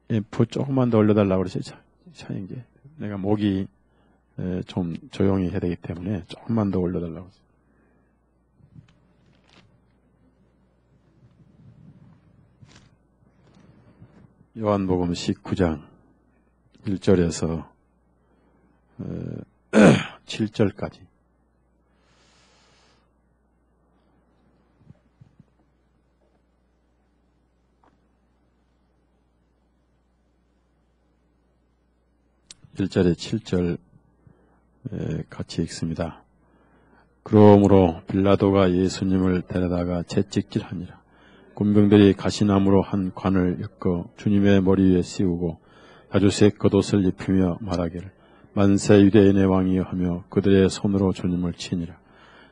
앰프 조금만 더 올려달라고 그러죠. 차인게 내가 목이 좀 조용히 해야 되기 때문에 조금만 더 올려달라고. 요한복음 19장 1절에서 7절까지. (1절에) 7절 같이 읽습니다. 그러므로 빌라도가 예수님을 데려다가 채찍질하니라. 군병들이 가시나무로 한 관을 엮어 주님의 머리 위에 씌우고 다주색 겉옷을 입히며 말하기를 만세 유대인의 왕이여 하며 그들의 손으로 주님을 치니라.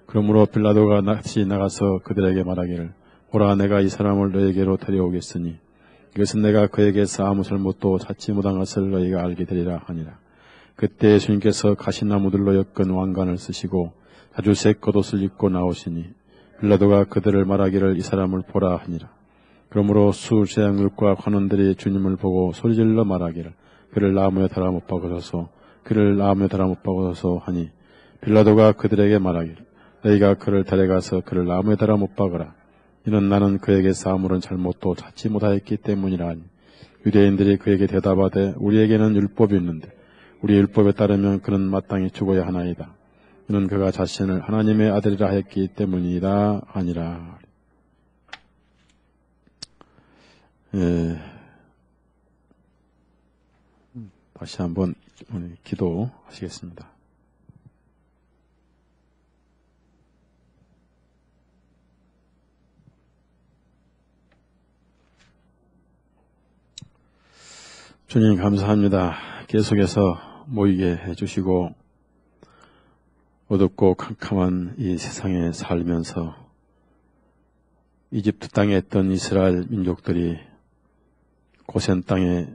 그러므로 빌라도가 다시 나가서 그들에게 말하기를 보라, 내가 이 사람을 너에게로 데려오겠으니 이것은 내가 그에게서 아무 잘못도 찾지 못한 것을 너희가 알게 되리라 하니라. 그때 예수님께서 가시나무들로 엮은 왕관을 쓰시고 다주색 겉옷을 입고 나오시니 빌라도가 그들을 말하기를 이 사람을 보라 하니라. 그러므로 수제장들과 관원들이 주님을 보고 소리질러 말하기를 그를 나무에 달아 못 박으소서, 그를 나무에 달아 못 박으소서 하니 빌라도가 그들에게 말하기를 너희가 그를 데려가서 그를 나무에 달아 못 박으라. 이는 나는 그에게서 아무런 잘못도 찾지 못하였기 때문이라 하니 유대인들이 그에게 대답하되 우리에게는 율법이 있는데 우리 율법에 따르면 그는 마땅히 죽어야 하나이다. 이는 그가 자신을 하나님의 아들이라 했기 때문이다 아니라. 다시 한번 기도하시겠습니다. 주님 감사합니다. 계속해서 모이게 해주시고 어둡고 캄캄한 이 세상에 살면서 이집트 땅에 있던 이스라엘 민족들이 고센 땅에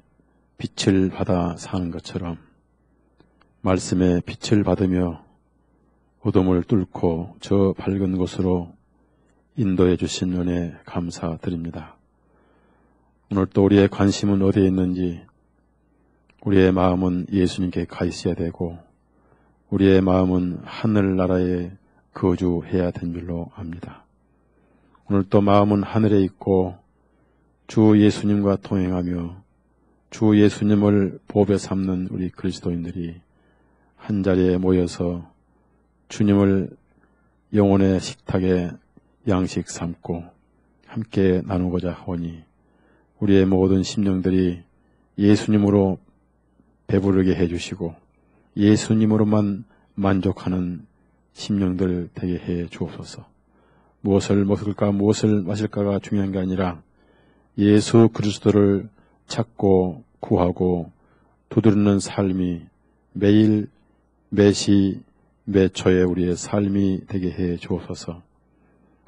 빛을 받아 사는 것처럼 말씀의 빛을 받으며 어둠을 뚫고 저 밝은 곳으로 인도해 주신 은혜 감사드립니다. 오늘 또 우리의 관심은 어디에 있는지, 우리의 마음은 예수님께 가 있어야 되고 우리의 마음은 하늘나라에 거주해야 된 줄로 압니다. 오늘 또 마음은 하늘에 있고 주 예수님과 동행하며 주 예수님을 보배 삼는 우리 그리스도인들이 한자리에 모여서 주님을 영혼의 식탁에 양식 삼고 함께 나누고자 하오니 우리의 모든 심령들이 예수님으로 배부르게 해주시고 예수님으로만 만족하는 심령들 되게 해 주옵소서. 무엇을 먹을까 무엇을 마실까가 중요한 게 아니라 예수 그리스도를 찾고 구하고 두드리는 삶이 매일 매시 매초에 우리의 삶이 되게 해 주옵소서.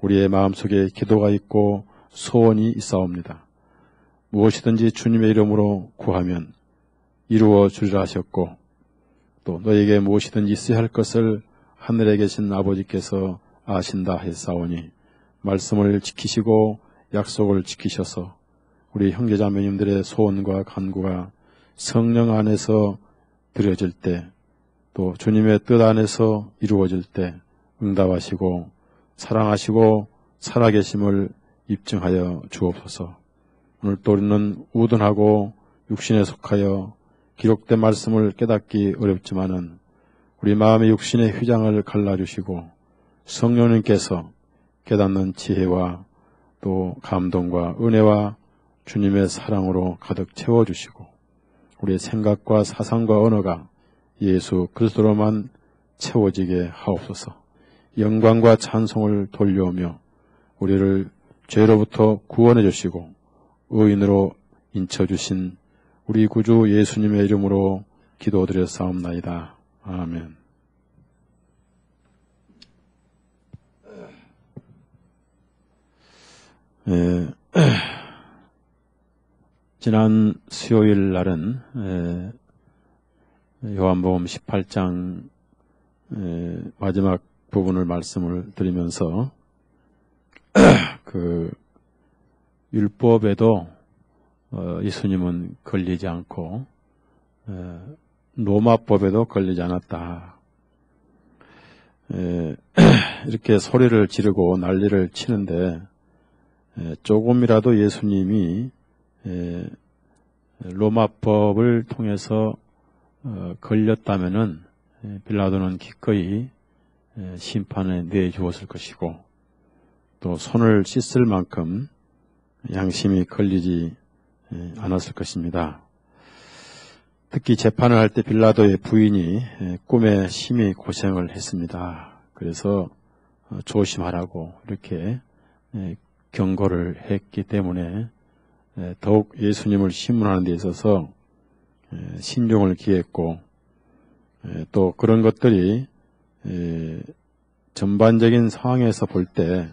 우리의 마음속에 기도가 있고 소원이 있사옵니다. 무엇이든지 주님의 이름으로 구하면 이루어 주리라 하셨고 또 너에게 무엇이든지 있어야 할 것을 하늘에 계신 아버지께서 아신다 했사오니 말씀을 지키시고 약속을 지키셔서 우리 형제자매님들의 소원과 간구가 성령 안에서 드려질 때 또 주님의 뜻 안에서 이루어질 때 응답하시고 사랑하시고 살아계심을 입증하여 주옵소서. 오늘 또 우리는 우둔하고 육신에 속하여 기록된 말씀을 깨닫기 어렵지만은 우리 마음의 육신의 휘장을 갈라주시고 성령님께서 깨닫는 지혜와 또 감동과 은혜와 주님의 사랑으로 가득 채워주시고 우리의 생각과 사상과 언어가 예수 그리스도로만 채워지게 하옵소서. 영광과 찬송을 돌려오며 우리를 죄로부터 구원해 주시고 의인으로 인쳐주신 우리 구주 예수님의 이름으로 기도드렸사옵나이다. 아멘. 지난 수요일 날은 요한복음 18장 마지막 부분을 말씀을 드리면서 그 율법에도 예수님은 걸리지 않고 로마법에도 걸리지 않았다. 이렇게 소리를 지르고 난리를 치는데 조금이라도 예수님이 로마법을 통해서 걸렸다면은 빌라도는 기꺼이 심판에 내주었을 것이고 또 손을 씻을 만큼 양심이 걸리지 않았을 것입니다. 특히 재판을 할 때 빌라도의 부인이 꿈에 심히 고생을 했습니다. 그래서 조심하라고 이렇게 경고를 했기 때문에 더욱 예수님을 신문하는 데 있어서 신중을 기했고 또 그런 것들이 전반적인 상황에서 볼 때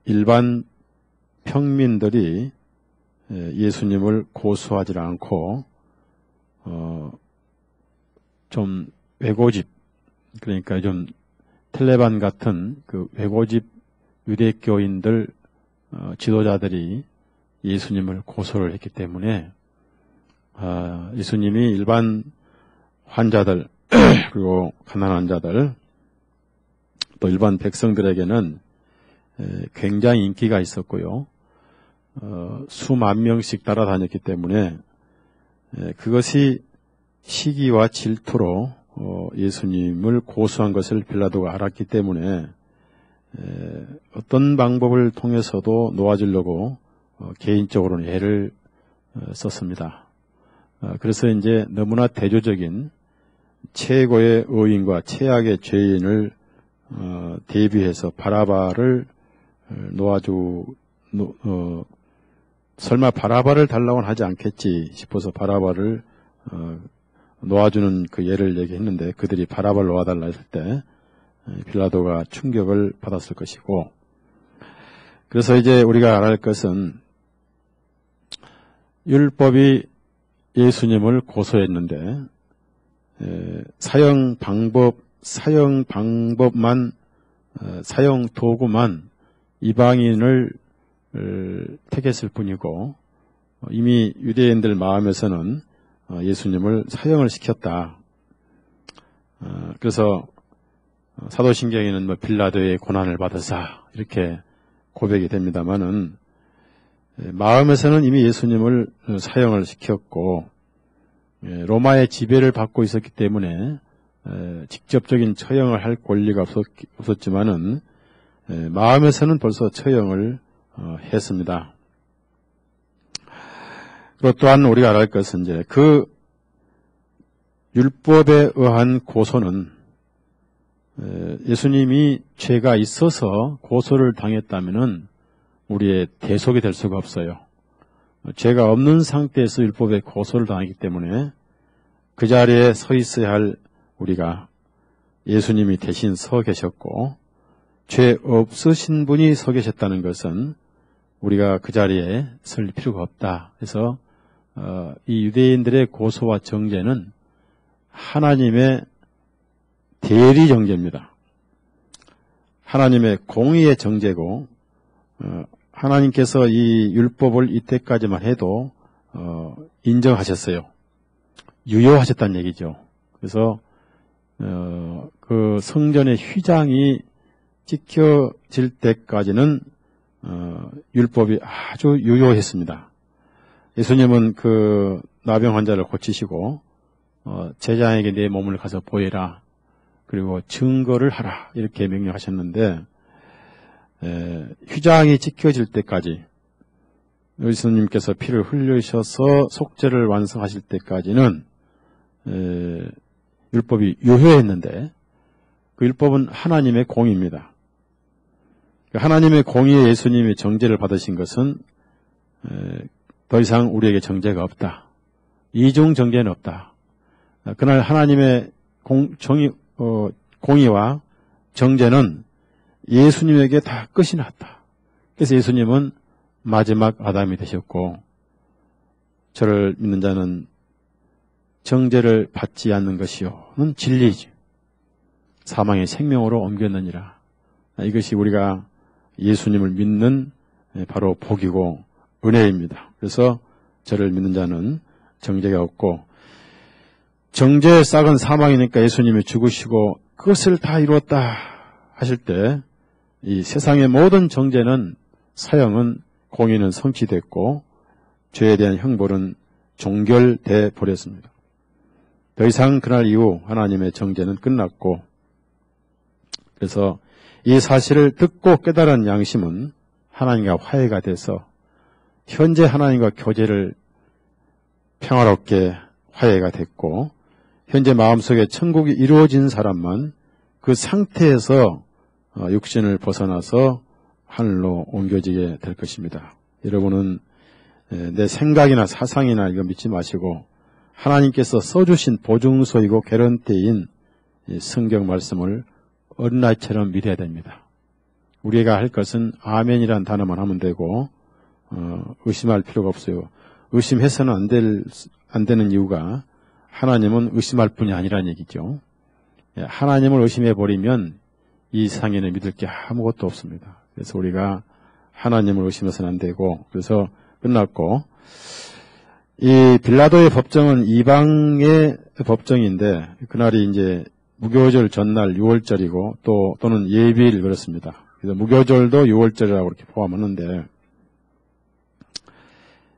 일반 평민들이 예수님을 고소하지 않고 좀 외고집, 그러니까 좀 텔레반 같은 그 외고집 유대교인들 지도자들이 예수님을 고소를 했기 때문에 예수님이 일반 환자들 그리고 가난한 자들 또 일반 백성들에게는 굉장히 인기가 있었고요. 수만 명씩 따라다녔기 때문에 그것이 시기와 질투로 예수님을 고소한 것을 빌라도가 알았기 때문에 어떤 방법을 통해서도 놓아주려고 개인적으로는 애를 썼습니다. 그래서 이제 너무나 대조적인 최고의 의인과 최악의 죄인을 대비해서 바라바를 설마 바라바를 달라고는 하지 않겠지 싶어서 바라바를 놓아주는 그 예를 얘기했는데 그들이 바라바를 놓아달라 했을 때 빌라도가 충격을 받았을 것이고 그래서 이제 우리가 알아야 할 것은 율법이 예수님을 고소했는데 사용 방법만 사용 도구만 이방인을 택했을 뿐이고 이미 유대인들 마음에서는 예수님을 사형을 시켰다. 그래서 사도신경에는 뭐 빌라도의 고난을 받으사 이렇게 고백이 됩니다만은 마음에서는 이미 예수님을 사형을 시켰고 로마의 지배를 받고 있었기 때문에 직접적인 처형을 할 권리가 없었지만은 마음에서는 벌써 처형을 했습니다. 그리고 또한 우리가 알아야 할 것은 이제 그 율법에 의한 고소는 예수님이 죄가 있어서 고소를 당했다면은 우리의 대속이 될 수가 없어요. 죄가 없는 상태에서 율법에 고소를 당하기 때문에 그 자리에 서 있어야 할 우리가 예수님이 대신 서 계셨고 죄 없으신 분이 서 계셨다는 것은 우리가 그 자리에 설 필요가 없다. 그래서 이 유대인들의 고소와 정죄는 하나님의 대리 정죄입니다. 하나님의 공의의 정죄고 하나님께서 이 율법을 이때까지만 해도 인정하셨어요. 유효하셨다는 얘기죠. 그래서 그 성전의 휘장이 찍혀질 때까지는 율법이 아주 유효했습니다. 예수님은 그 나병 환자를 고치시고 제자에게 내 몸을 가서 보이라 그리고 증거를 하라 이렇게 명령하셨는데 휘장이 찍혀질 때까지 예수님께서 피를 흘리셔서 속죄를 완성하실 때까지는 율법이 유효했는데 그 율법은 하나님의 공의입니다. 하나님의 공의에 예수님이 정죄를 받으신 것은 더 이상 우리에게 정죄가 없다. 이중 정죄는 없다. 그날 하나님의 공의와 정죄는 예수님에게 다 끝이 났다. 그래서 예수님은 마지막 아담이 되셨고 저를 믿는 자는 정죄를 받지 않는 것이요는 진리지. 사망의 생명으로 옮겼느니라. 이것이 우리가 예수님을 믿는 바로 복이고 은혜입니다. 그래서 저를 믿는 자는 정죄가 없고, 정죄의 싹은 사망이니까 예수님이 죽으시고 그것을 다 이루었다 하실 때 이 세상의 모든 정죄는, 사형은, 공의는 성취됐고 죄에 대한 형벌은 종결돼 버렸습니다. 더 이상 그날 이후 하나님의 정죄는 끝났고, 그래서 이 사실을 듣고 깨달은 양심은 하나님과 화해가 돼서 현재 하나님과 교제를 평화롭게 화해가 됐고, 현재 마음속에 천국이 이루어진 사람만 그 상태에서 육신을 벗어나서 하늘로 옮겨지게 될 것입니다. 여러분은 내 생각이나 사상이나 이거 믿지 마시고 하나님께서 써주신 보증서이고 개런티인 성경 말씀을 어린아이처럼 믿어야 됩니다. 우리가 할 것은 아멘이라는 단어만 하면 되고 의심할 필요가 없어요. 의심해서는 안 되는 이유가 하나님은 의심할 뿐이 아니라는 얘기죠. 하나님을 의심해버리면 이 세상에는 믿을 게 아무것도 없습니다. 그래서 우리가 하나님을 의심해서는 안 되고, 그래서 끝났고, 이 빌라도의 법정은 이방의 법정인데 그날이 이제 무교절 전날 6월절이고 또는 예비일 그렇습니다. 그래서 무교절도 6월절이라고 이렇게 포함하는데,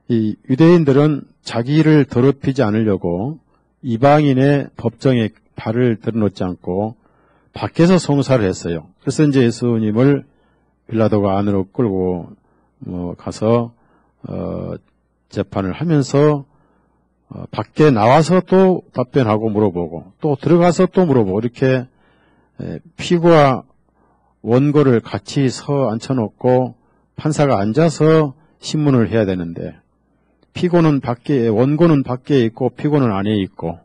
이 유대인들은 자기를 더럽히지 않으려고 이방인의 법정에 발을 들어놓지 않고 밖에서 송사를 했어요. 그래서 이제 예수님을 빌라도가 안으로 끌고 가서 재판을 하면서 밖에 나와서 또 답변하고 물어보고 또 들어가서 또 물어보고, 이렇게 피고와 원고를 같이 앉혀놓고 판사가 앉아서 신문을 해야 되는데, 피고는 밖에, 원고는 밖에 있고 피고는 안에 있고,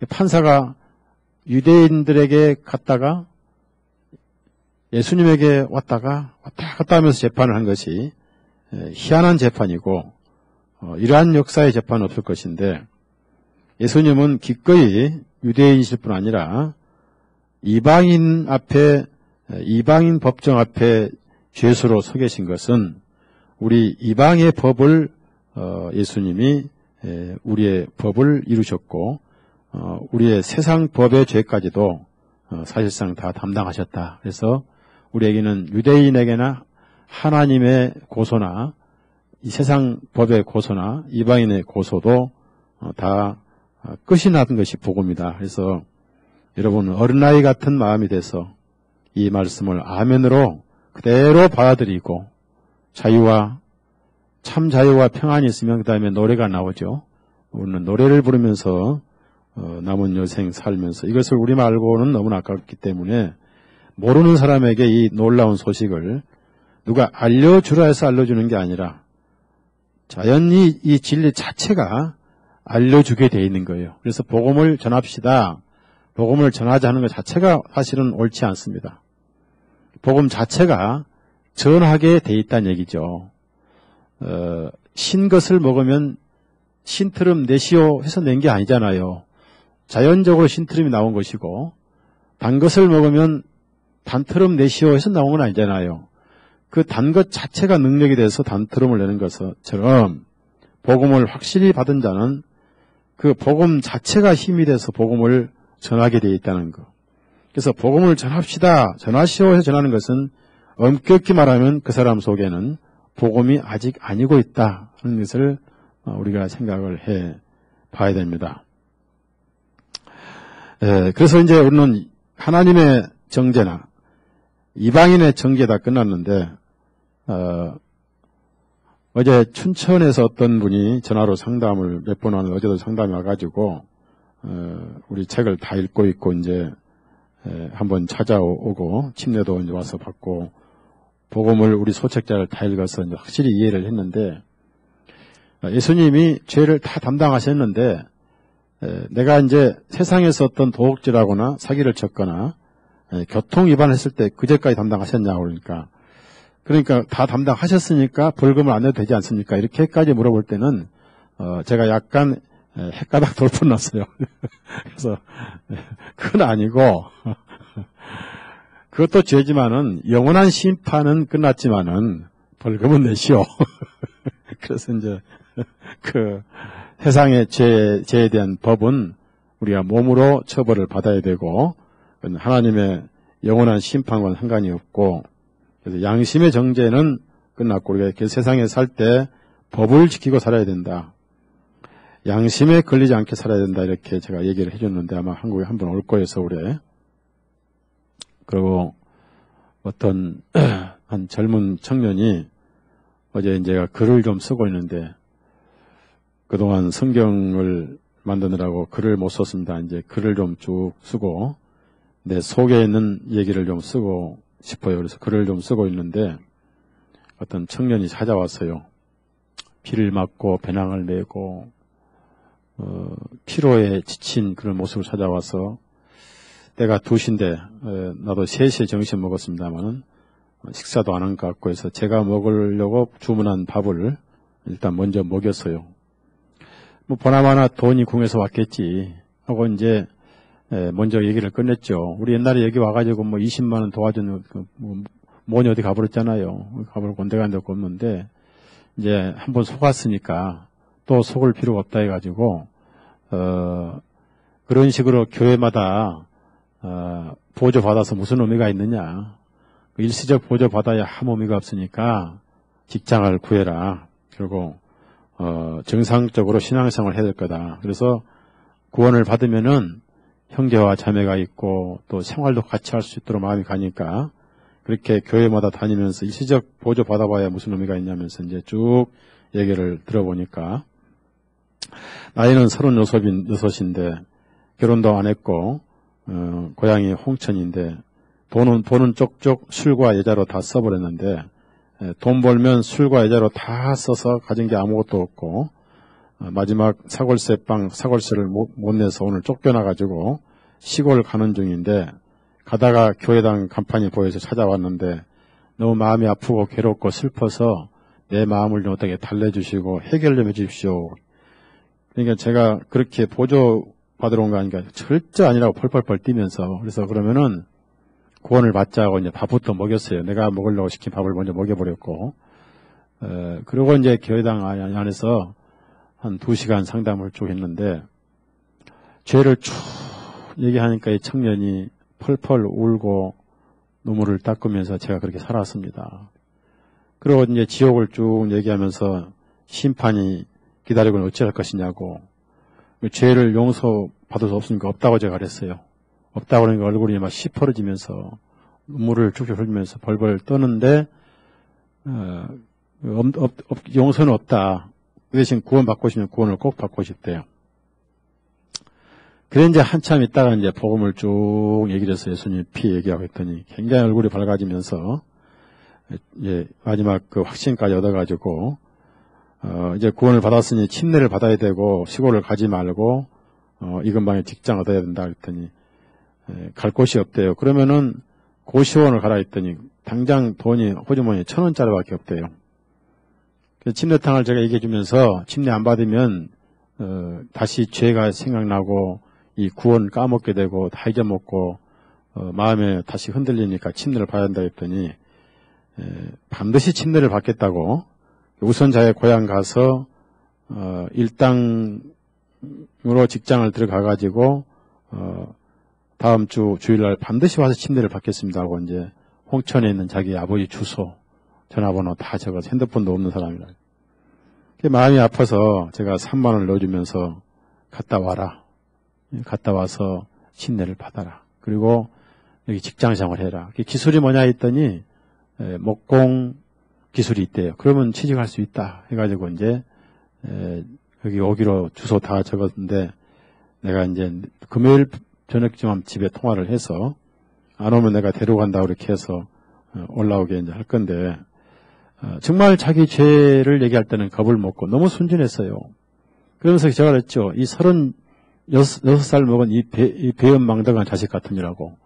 판사가 유대인들에게 갔다가 예수님에게 왔다 갔다 하면서 재판을 한 것이 희한한 재판이고, 이러한 역사의 재판은 없을 것인데, 예수님은 기꺼이 유대인이실 뿐 아니라 이방인 법정 앞에 죄수로 서 계신 것은 우리 이방의 법을 예수님이 우리의 법을 이루셨고 우리의 세상 법의 죄까지도 사실상 다 담당하셨다. 그래서 우리에게는 유대인에게나 하나님의 고소나 이 세상 법의 고소나 이방인의 고소도 다 끝이 나던 것이 복음이다. 그래서 여러분 어린아이 같은 마음이 돼서 이 말씀을 아멘으로 그대로 받아들이고 참 자유와 평안이 있으면 그 다음에 노래가 나오죠. 우리는 노래를 부르면서 남은 여생 살면서, 이것을 우리 말고는 너무나 아깝기 때문에 모르는 사람에게 이 놀라운 소식을 누가 알려주라 해서 알려주는 게 아니라 자연히 이 진리 자체가 알려주게 돼 있는 거예요. 그래서 복음을 전합시다. 복음을 전하자 하는 것 자체가 사실은 옳지 않습니다. 복음 자체가 전하게 돼 있다는 얘기죠. 신 것을 먹으면 신트름 내시오 해서 낸 게 아니잖아요. 자연적으로 신트름이 나온 것이고, 단 것을 먹으면 단트름 내시오 해서 나온 건 아니잖아요. 그 단 것 자체가 능력이 돼서 단트름을 내는 것처럼 복음을 확실히 받은 자는 그 복음 자체가 힘이 돼서 복음을 전하게 되어 있다는 것. 그래서 복음을 전합시다, 전하시오 해서 전하는 것은 엄격히 말하면 그 사람 속에는 복음이 아직 아니고 있다 하는 것을 우리가 생각을 해 봐야 됩니다. 그래서 이제 우리는 하나님의 정죄나 이방인의 정죄 다 끝났는데, 어제 춘천에서 어떤 분이 전화로 상담을 몇 번 하는데 어제도 상담이 와가지고 우리 책을 다 읽고 있고 이제 한번 찾아오고 침례도 이제 와서 받고 복음을 우리 소책자를 다 읽어서 이제 확실히 이해를 했는데, 예수님이 죄를 다 담당하셨는데 내가 이제 세상에서 어떤 도둑질하거나 사기를 쳤거나 교통 위반했을 때 그 죄까지 담당하셨냐고 그러니까 다 담당하셨으니까 벌금을 안 내도 되지 않습니까? 이렇게까지 물어볼 때는 제가 약간 헷가닥 돌풍 났어요. 그래서 그건 아니고 그것도 죄지만은 영원한 심판은 끝났지만은 벌금은 내시오. 그래서 이제 그 세상의 죄에 대한 법은 우리가 몸으로 처벌을 받아야 되고 하나님의 영원한 심판과는 상관이 없고 그래서 양심의 정죄는 끝났고 우리가 이렇게 세상에 살 때 법을 지키고 살아야 된다. 양심에 걸리지 않게 살아야 된다. 이렇게 제가 얘기를 해줬는데 아마 한국에 한번 올 거예요. 서울에. 그리고 어떤 한 젊은 청년이 어제 제가 글을 좀 쓰고 있는데 그동안 성경을 만드느라고 글을 못 썼습니다. 이제 글을 좀 쭉 쓰고 내 속에 있는 얘기를 좀 쓰고 싶어요. 그래서 글을 좀 쓰고 있는데 어떤 청년이 찾아왔어요. 비를 맞고 배낭을 메고 피로에 지친 그런 모습을 찾아와서 때가 2시인데 나도 3시에 점심 먹었습니다만은 식사도 안 한 것 같고 해서 제가 먹으려고 주문한 밥을 일단 먼저 먹였어요. 뭐 보나마나 돈이 궁에서 왔겠지 하고 이제 먼저 얘기를 끝냈죠. 우리 옛날에 여기 와가지고 뭐 20만 원 도와준 모녀 어디 가버렸잖아요. 가버리고 온데 간 데가 없는데 이제 한번 속았으니까 또 속을 필요가 없다 해가지고 그런 식으로 교회마다 보조 받아서 무슨 의미가 있느냐. 일시적 보조 받아야 아무 의미가 없으니까 직장을 구해라. 그리고 정상적으로 신앙생활을 해야 될 거다. 그래서 구원을 받으면은 형제와 자매가 있고 또 생활도 같이 할 수 있도록 마음이 가니까 그렇게 교회마다 다니면서 일시적 보조 받아봐야 무슨 의미가 있냐면서 이제 쭉 얘기를 들어보니까 나이는 36인데 결혼도 안 했고 고향이 홍천인데 돈은 쪽쪽 술과 여자로 다 써버렸는데 돈 벌면 술과 여자로 다 써서 가진 게 아무것도 없고 마지막 사골세를 못 내서 오늘 쫓겨나가지고 시골 가는 중인데 가다가 교회당 간판이 보여서 찾아왔는데 너무 마음이 아프고 괴롭고 슬퍼서 내 마음을 좀 어떻게 달래주시고 해결 좀 해주십시오. 그러니까 제가 그렇게 보조 받으러 온 거 아니니까 절대 아니라고 펄펄펄 뛰면서 그래서 그러면은 구원을 받자고 이제 밥부터 먹였어요. 내가 먹으려고 시킨 밥을 먼저 먹여버렸고 그리고 이제 교회당 안에서 한 2시간 상담을 쭉 했는데 죄를 쭉 얘기하니까 이 청년이 펄펄 울고 눈물을 닦으면서 제가 그렇게 살았습니다. 그리고 이제 지옥을 쭉 얘기하면서 심판이 기다리고 어찌할 것이냐고 죄를 용서받을 수 없으니까 없다고 제가 그랬어요. 없다고 그러니까 얼굴이 막 시퍼러지면서 눈물을 쭉쭉 흘리면서 벌벌 떠는데 용서는 없다. 그 대신 구원 받고 싶으면 구원을 꼭 받고 싶대요. 그래 이제 한참 있다가 이제 복음을 쭉 얘기를 해서 예수님 피 얘기하고 했더니 굉장히 얼굴이 밝아지면서 이제 마지막 그 확신까지 얻어가지고 이제 구원을 받았으니 침례를 받아야 되고 시골을 가지 말고 이 근방에 직장 얻어야 된다 했더니 갈 곳이 없대요. 그러면은 고시원을 가라 했더니 당장 돈이 호주머니에 1,000원짜리밖에 없대요. 침례탕을 제가 얘기해 주면서 침례 안 받으면 다시 죄가 생각나고 이 구원 까먹게 되고 다 잊어먹고 마음에 다시 흔들리니까 침례를 받아야 한다 했더니 반드시 침례를 받겠다고 우선 자의 고향 가서 일당으로 직장을 들어가 가지고 다음 주 주일날 반드시 와서 침례를 받겠습니다 하고 이제 홍천에 있는 자기 아버지 주소 전화번호 다 적어서 핸드폰도 없는 사람이라 마음이 아파서 제가 3만 원을 넣어주면서 갔다 와라. 갔다 와서 침례를 받아라. 그리고 여기 직장생활 해라. 기술이 뭐냐 했더니 목공 기술이 있대요. 그러면 취직할 수 있다 해가지고 이제 여기 오기로 주소 다 적었는데 내가 이제 금요일 저녁쯤 집에 통화를 해서 안 오면 내가 데려간다고 이렇게 해서 올라오게 이제 할 건데 정말 자기 죄를 얘기할 때는 겁을 먹고 너무 순진했어요. 그러면서 제가 그랬죠. 이 36살 먹은 이 배은망덕한 자식 같으니라고.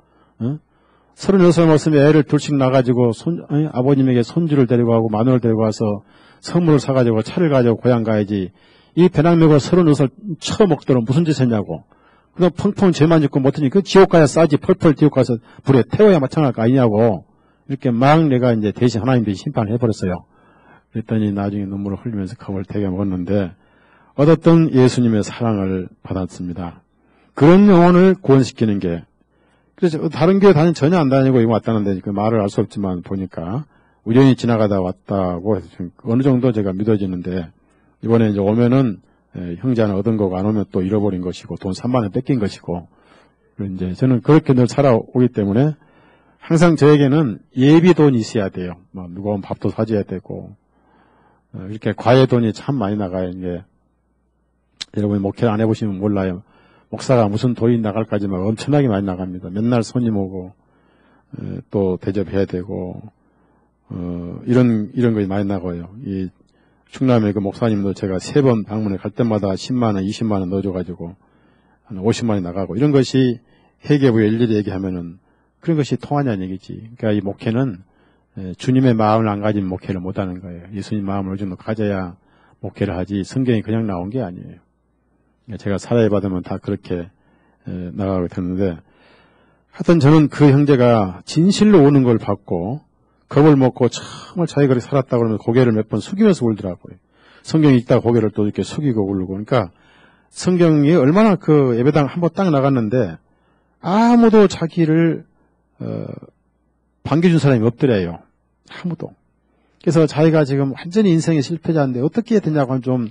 36살 먹으면 애를 둘씩 나가지고 아버님에게 손주를 데리고 가고 마누를 데리고 가서 선물을 사가지고 차를 가지고 고향 가야지. 이 배낭 메고 36살 처먹도록 무슨 짓 했냐고. 그럼 펑펑 죄만 짓고 못하니 그 지옥 가야 싸지 펄펄 지옥 가서 불에 태워야 마찬가지할 거 아니냐고. 이렇게 막 내가 이제 대신 하나님 대신 심판을 해버렸어요. 그랬더니 나중에 눈물을 흘리면서 컵을 되게 먹었는데 얻었던 예수님의 사랑을 받았습니다. 그런 영혼을 구원시키는 게, 그래서 다른 교회 전혀 안 다니고 이거 왔다는데 그 말을 알 수 없지만 보니까 우연히 지나가다 왔다고 해서 어느 정도 제가 믿어지는데, 이번에 이제 오면은 형제 하나 얻은 거고 안 오면 또 잃어버린 것이고 돈 3만 원 뺏긴 것이고, 이제 저는 그렇게 늘 살아오기 때문에 항상 저에게는 예비 돈이 있어야 돼요. 뭐 무거운 밥도 사줘야 되고, 이렇게 과외 돈이 참 많이 나가요. 이게 여러분이 목회를 안 해보시면 몰라요. 목사가 무슨 돈이 나갈까지 막 엄청나게 많이 나갑니다. 맨날 손님 오고 또 대접해야 되고 이런 것이 많이 나가요. 이 충남의 그 목사님도 제가 3번 방문에 갈 때마다 10만 원, 20만 원 넣어줘가지고 한 50만 원이 나가고, 이런 것이 회계부에 일일이 얘기하면은 그런 것이 통하냐는 얘기지. 그러니까 이 목회는 주님의 마음을 안 가진 목회를 못하는 거예요. 예수님 마음을 어느 정도 가져야 목회를 하지, 성경이 그냥 나온 게 아니에요. 제가 사례 받으면 다 그렇게 나가게 되는데, 하여튼 저는 그 형제가 진실로 오는 걸 받고 겁을 먹고 정말 자기가 그렇게 살았다 그러면 고개를 몇 번 숙이면서 울더라고요. 성경 읽다가 고개를 또 이렇게 숙이고 울고. 그러니까 성경이 얼마나 그 예배당 한번 딱 나갔는데 아무도 자기를 반겨준 사람이 없더래요. 아무도. 그래서 자기가 지금 완전히 인생의 실패자인데 어떻게 해야 되냐고 하면 좀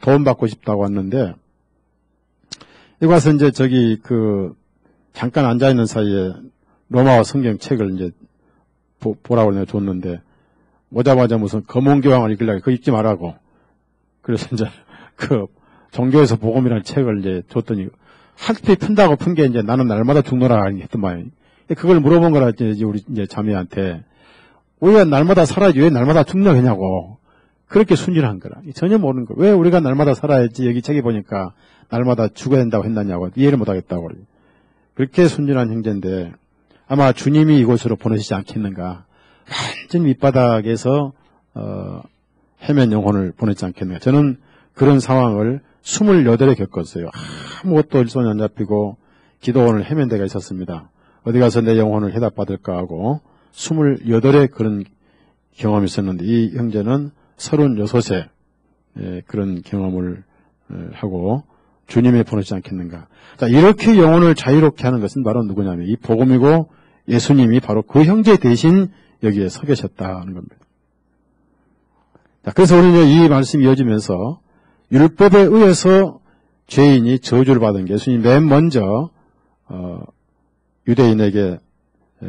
도움받고 싶다고 왔는데, 여기 와서 이제 저기 잠깐 앉아있는 사이에 로마와 성경 책을 이제 보라고 내가 줬는데, 오자마자 무슨 검은교황을 읽으려고 그거 읽지 말라고. 그래서 이제 종교에서 복음이라는 책을 이제 줬더니 한피 푼다고 푼 게 이제 나는 날마다 죽노라 했더만. 그걸 물어본 거라 이제 우리 이제 자매한테, 우리가 날마다 살아야지 왜 날마다 죽냐 하냐고. 그렇게 순진한 거라. 전혀 모르는 거. 왜 우리가 날마다 살아야지, 여기 책에 보니까 날마다 죽어야 된다고 했느냐고. 이해를 못 하겠다고. 그렇게 순진한 형제인데 아마 주님이 이곳으로 보내시지 않겠는가. 완전 밑바닥에서 헤맨 영혼을 보내지 않겠는가. 저는 그런 상황을 28에 겪었어요. 아무것도 일손이 안 잡히고 기도원을 헤맨 데가 있었습니다. 어디 가서 내 영혼을 해답받을까 하고 28에 그런 경험이 있었는데, 이 형제는 36에 그런 경험을 하고 주님이 보내지 않겠는가. 자, 이렇게 영혼을 자유롭게 하는 것은 바로 누구냐면 이 복음이고, 예수님이 바로 그 형제 대신 여기에 서 계셨다는 겁니다. 자, 그래서 우리는 이 말씀이 이어지면서 율법에 의해서 죄인이 저주를 받은 게 예수님이 맨 먼저 유대인에게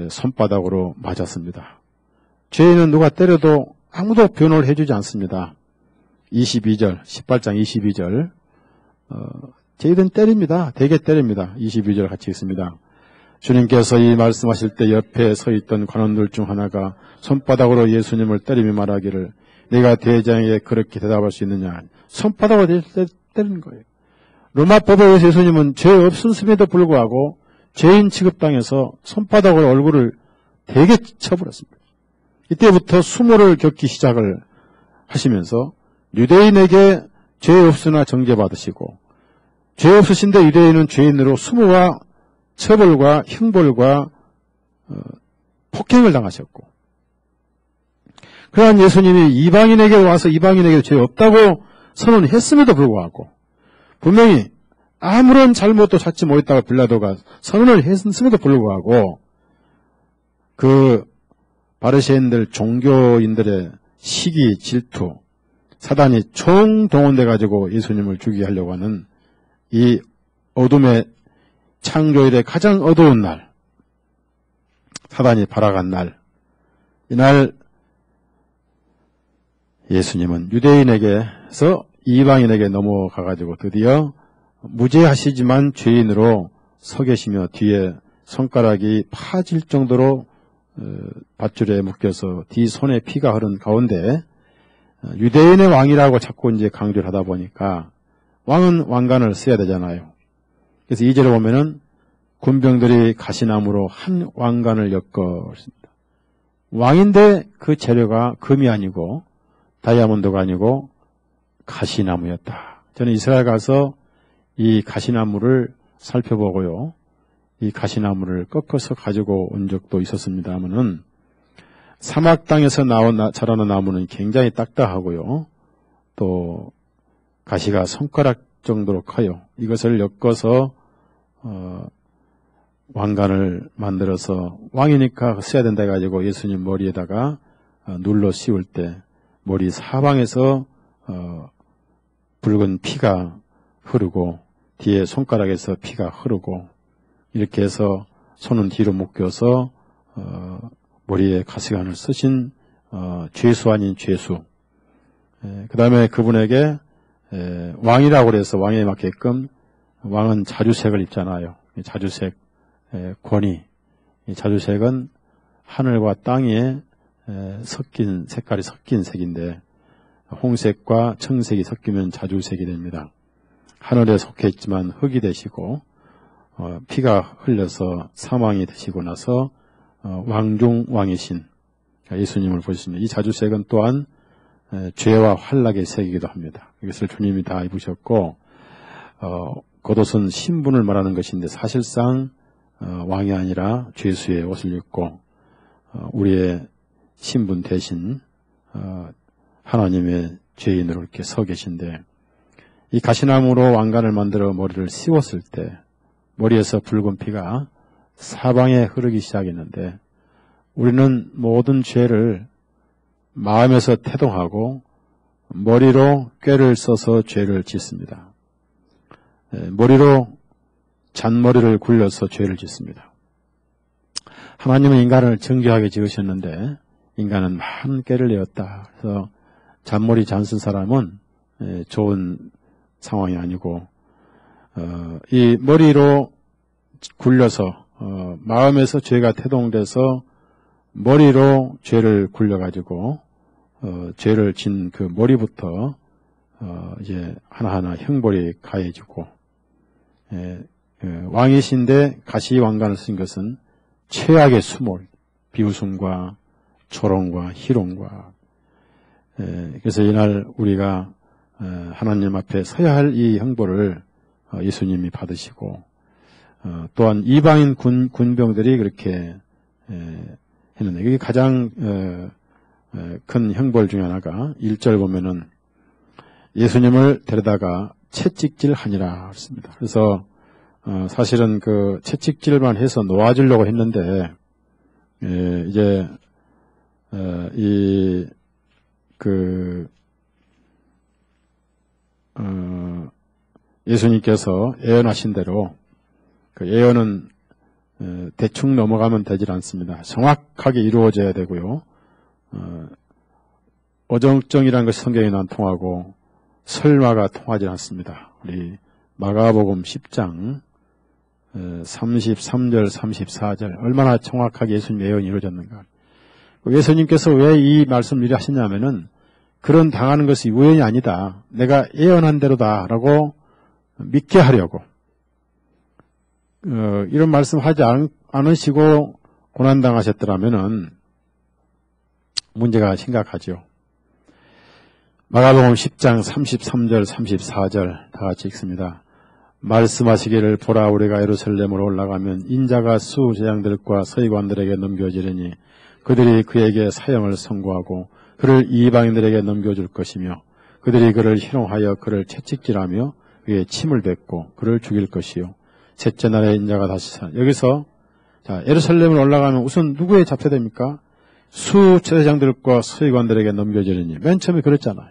손바닥으로 맞았습니다. 죄인은 누가 때려도 아무도 변호를 해주지 않습니다. 22절, 18장 22절. 저희들은 때립니다. 되게 때립니다. 22절 같이 읽습니다. 주님께서 이 말씀하실 때 옆에 서 있던 관원들 중 하나가 손바닥으로 예수님을 때리며 말하기를, 내가 대장에게 그렇게 대답할 수 있느냐. 손바닥으로 때리는 거예요. 로마법에 의해서 예수님은 죄 없으심에도 불구하고 죄인 취급당해서 손바닥으로 얼굴을 되게 쳐버렸습니다. 이때부터 수모를 겪기 시작을 하시면서 유대인에게 죄 없으나 정죄받으시고, 죄 없으신데 유대인은 죄인으로 수모와 처벌과 형벌과 폭행을 당하셨고, 그러한 예수님이 이방인에게 와서 이방인에게 죄 없다고 선언했음에도 불구하고, 분명히 아무런 잘못도 찾지 못했다고 빌라도가 선언을 했음에도 불구하고, 그 바리새인들 종교인들의 시기 질투, 사단이 총동원돼 가지고 예수님을 죽이게 하려고 하는 이 어둠의 창조일의 가장 어두운 날, 사단이 발악한 날, 이날 예수님은 유대인에게서 이방인에게 넘어가 가지고 드디어 무죄하시지만 죄인으로 서 계시며 뒤에 손가락이 파질 정도로 밧줄에 묶여서 뒤 손에 피가 흐른 가운데, 유대인의 왕이라고 자꾸 이제 강조를 하다 보니까 왕은 왕관을 써야 되잖아요. 그래서 2절에 보면은 군병들이 가시나무로 한 왕관을 엮었습니다. 왕인데 그 재료가 금이 아니고 다이아몬드가 아니고 가시나무였다. 저는 이스라엘 가서 이 가시나무를 살펴보고요, 이 가시나무를 꺾어서 가지고 온 적도 있었습니다만은, 사막 땅에서 자라는 나무는 굉장히 딱딱하고요. 또 가시가 손가락 정도로 커요. 이것을 엮어서 왕관을 만들어서 왕이니까 써야 된다 해가지고 예수님 머리에다가 눌러 씌울 때 머리 사방에서 붉은 피가 흐르고 뒤에 손가락에서 피가 흐르고 이렇게 해서 손은 뒤로 묶여서 머리에 가시관을 쓰신 죄수 아닌 죄수. 그 다음에 그분에게 왕이라고 그래서 왕에 맞게끔 왕은 자주색을 입잖아요. 자주색 권위. 이 자주색은 하늘과 땅에 섞인 색깔이 섞인 색인데 홍색과 청색이 섞이면 자주색이 됩니다. 하늘에 속해 있지만 흙이 되시고 피가 흘려서 사망이 되시고 나서 왕중 왕이신 예수님을 보셨습니다. 이 자주색은 또한 죄와 환락의 색이기도 합니다. 이것을 주님이 다 입으셨고 겉옷은 신분을 말하는 것인데 사실상 왕이 아니라 죄수의 옷을 입고 우리의 신분 대신 하나님의 죄인으로 이렇게 서 계신데 이 가시나무로 왕관을 만들어 머리를 씌웠을 때 머리에서 붉은 피가 사방에 흐르기 시작했는데 우리는 모든 죄를 마음에서 태동하고 머리로 꾀를 써서 죄를 짓습니다. 머리로 잔머리를 굴려서 죄를 짓습니다. 하나님은 인간을 정교하게 지으셨는데 인간은 많은 꾀를 내었다. 그래서 잔머리 잔쓴 사람은 좋은 상황이 아니고 이 머리로 굴려서 마음에서 죄가 태동돼서 머리로 죄를 굴려가지고 죄를 진 그 머리부터 이제 하나하나 형벌이 가해지고 왕이신데 가시 왕관을 쓴 것은 최악의 수몰, 비웃음과 조롱과 희롱과 그래서 이날 우리가 하나님 앞에 서야 할 이 형벌을 예수님이 받으시고 또한 이방인 군병들이 그렇게 했는데 이게 가장 큰 형벌 중에 하나가 1절 보면은 예수님을 데려다가 채찍질하니라 했습니다. 그래서 사실은 그 채찍질만 해서 놓아주려고 했는데 이제 예수님께서 예언하신 대로 그 예언은 대충 넘어가면 되질 않습니다. 정확하게 이루어져야 되고요. 어정쩡이라는 것이 성경에는 안 통하고 설마가 통하지 않습니다. 우리 마가복음 10장 33절 34절 얼마나 정확하게 예수님 예언이 이루어졌는가. 예수님께서 왜 이 말씀을 미리 하시냐면은 그런 당하는 것이 우연이 아니다. 내가 예언한 대로다 라고 믿게 하려고 이런 말씀하지 않으시고 고난당하셨더라면은 문제가 심각하죠. 마가복음 10장 33절 34절 다 같이 읽습니다. 말씀하시기를 보라 우리가 예루살렘으로 올라가면 인자가 수제장들과 서기관들에게 넘겨지리니 그들이 그에게 사형을 선고하고 그를 이방인들에게 넘겨줄 것이며 그들이 그를 희롱하여 그를 채찍질하며 그의 침을 뱉고 그를 죽일 것이요 셋째 날에 인자가 다시 여기서 자 예루살렘을 올라가면 우선 누구에 잡혀야 됩니까? 수제장들과 서기관들에게 넘겨지리니 맨 처음에 그랬잖아요.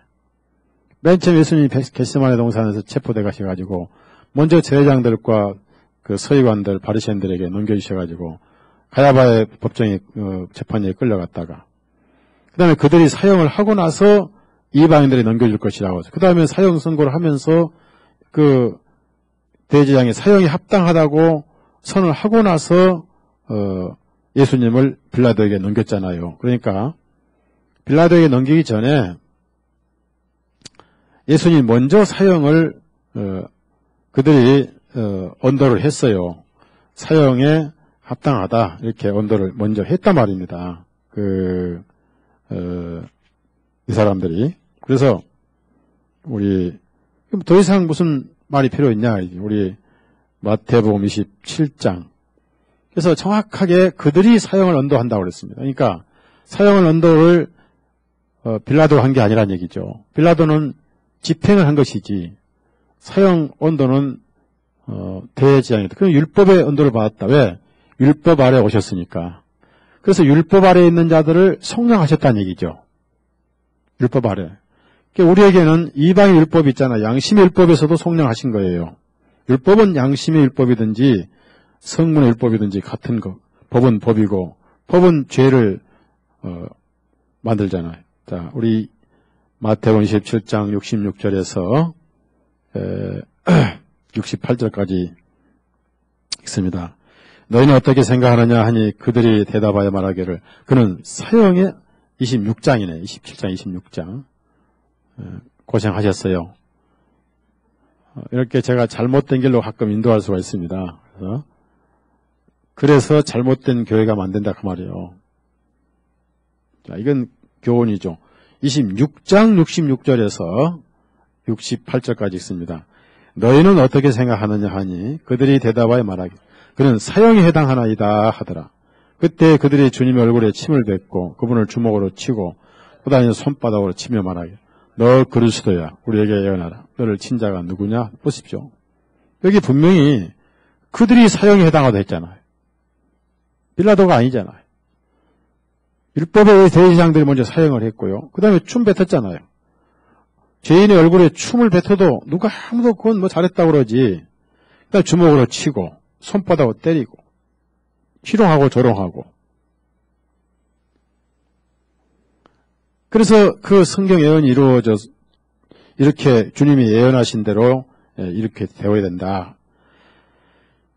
맨 처음 예수님이 겟세마네 동산에서 체포돼 가셔가지고 먼저 제사장들과 그 서기관들 바리새인들에게 넘겨주셔가지고 가야바의 법정에 재판에 끌려갔다가 그 다음에 그들이 사형을 하고 나서 이방인들이 넘겨줄 것이라고 그 다음에 사형 선고를 하면서 그 대제장이 사형이 합당하다고 선을 하고 나서 예수님을 빌라도에게 넘겼잖아요. 그러니까 빌라도에게 넘기기 전에 예수님 먼저 사형을 그들이 언도를 했어요. 사형에 합당하다 이렇게 언도를 먼저 했단 말입니다. 이 사람들이 그래서 우리 더 이상 무슨 말이 필요 있냐 우리 마태복음 27장 그래서 정확하게 그들이 사형을 언도한다고 그랬습니다. 그러니까 사형 언도를 빌라도가 한 게 아니란 얘기죠. 빌라도는 집행을 한 것이지 사형 언도는 대제사장이다. 그럼 율법의 언도를 받았다. 왜? 율법 아래 오셨으니까. 그래서 율법 아래에 있는 자들을 속량하셨다는 얘기죠. 율법 아래. 그러니까 우리에게는 이방의 율법이 있잖아요. 양심의 율법에서도 속량하신 거예요. 율법은 양심의 율법이든지 성문의 율법이든지 같은 거. 법은 법이고 법은 죄를 만들잖아요. 자, 우리 마태복음 27장 66절에서 68절까지 읽습니다. 너희는 어떻게 생각하느냐 하니 그들이 대답하여 말하기를 그는 사형의 26장이네. 27장 26장 고생하셨어요. 이렇게 제가 잘못된 길로 가끔 인도할 수가 있습니다. 그래서 잘못된 교회가 만든다 그 말이에요. 자, 이건 교훈이죠. 26장 66절에서 68절까지 있습니다. 너희는 어떻게 생각하느냐 하니 그들이 대답하여 말하기 그는 사형에 해당하나이다 하더라. 그때 그들이 주님의 얼굴에 침을 뱉고 그분을 주먹으로 치고 또 다니는 손바닥으로 치며 말하기 너 그리스도야 우리에게 예언하라. 너를 친 자가 누구냐? 보십시오. 여기 분명히 그들이 사형에 해당하다 했잖아요. 빌라도가 아니잖아요. 율법의 대제사장들이 먼저 사형을 했고요. 그 다음에 춤 뱉었잖아요. 죄인의 얼굴에 춤을 뱉어도 누가 아무도 그건 뭐 잘했다고 그러지. 그다음에 주먹으로 치고 손바닥으로 때리고 희롱하고 조롱하고. 그래서 그 성경 예언이 이루어져 이렇게 주님이 예언하신 대로 이렇게 되어야 된다.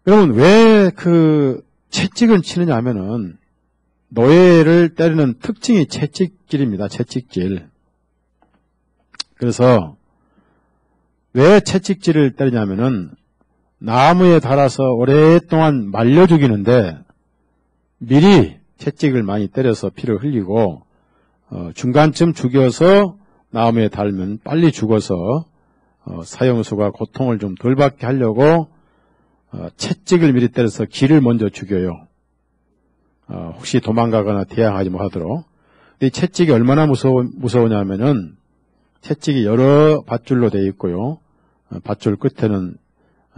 여러분 왜 그 채찍을 치느냐 하면은 노예를 때리는 특징이 채찍질입니다. 채찍질. 그래서 왜 채찍질을 때리냐면은 나무에 달아서 오랫동안 말려 죽이는데 미리 채찍을 많이 때려서 피를 흘리고 중간쯤 죽여서 나무에 달면 빨리 죽어서 사형수가 고통을 좀 덜 받게 하려고 채찍을 미리 때려서 기를 먼저 죽여요. 혹시 도망가거나 대항하지 못하도록. 이 채찍이 얼마나 무서우냐면은 채찍이 여러 밧줄로 되어 있고요. 밧줄 끝에는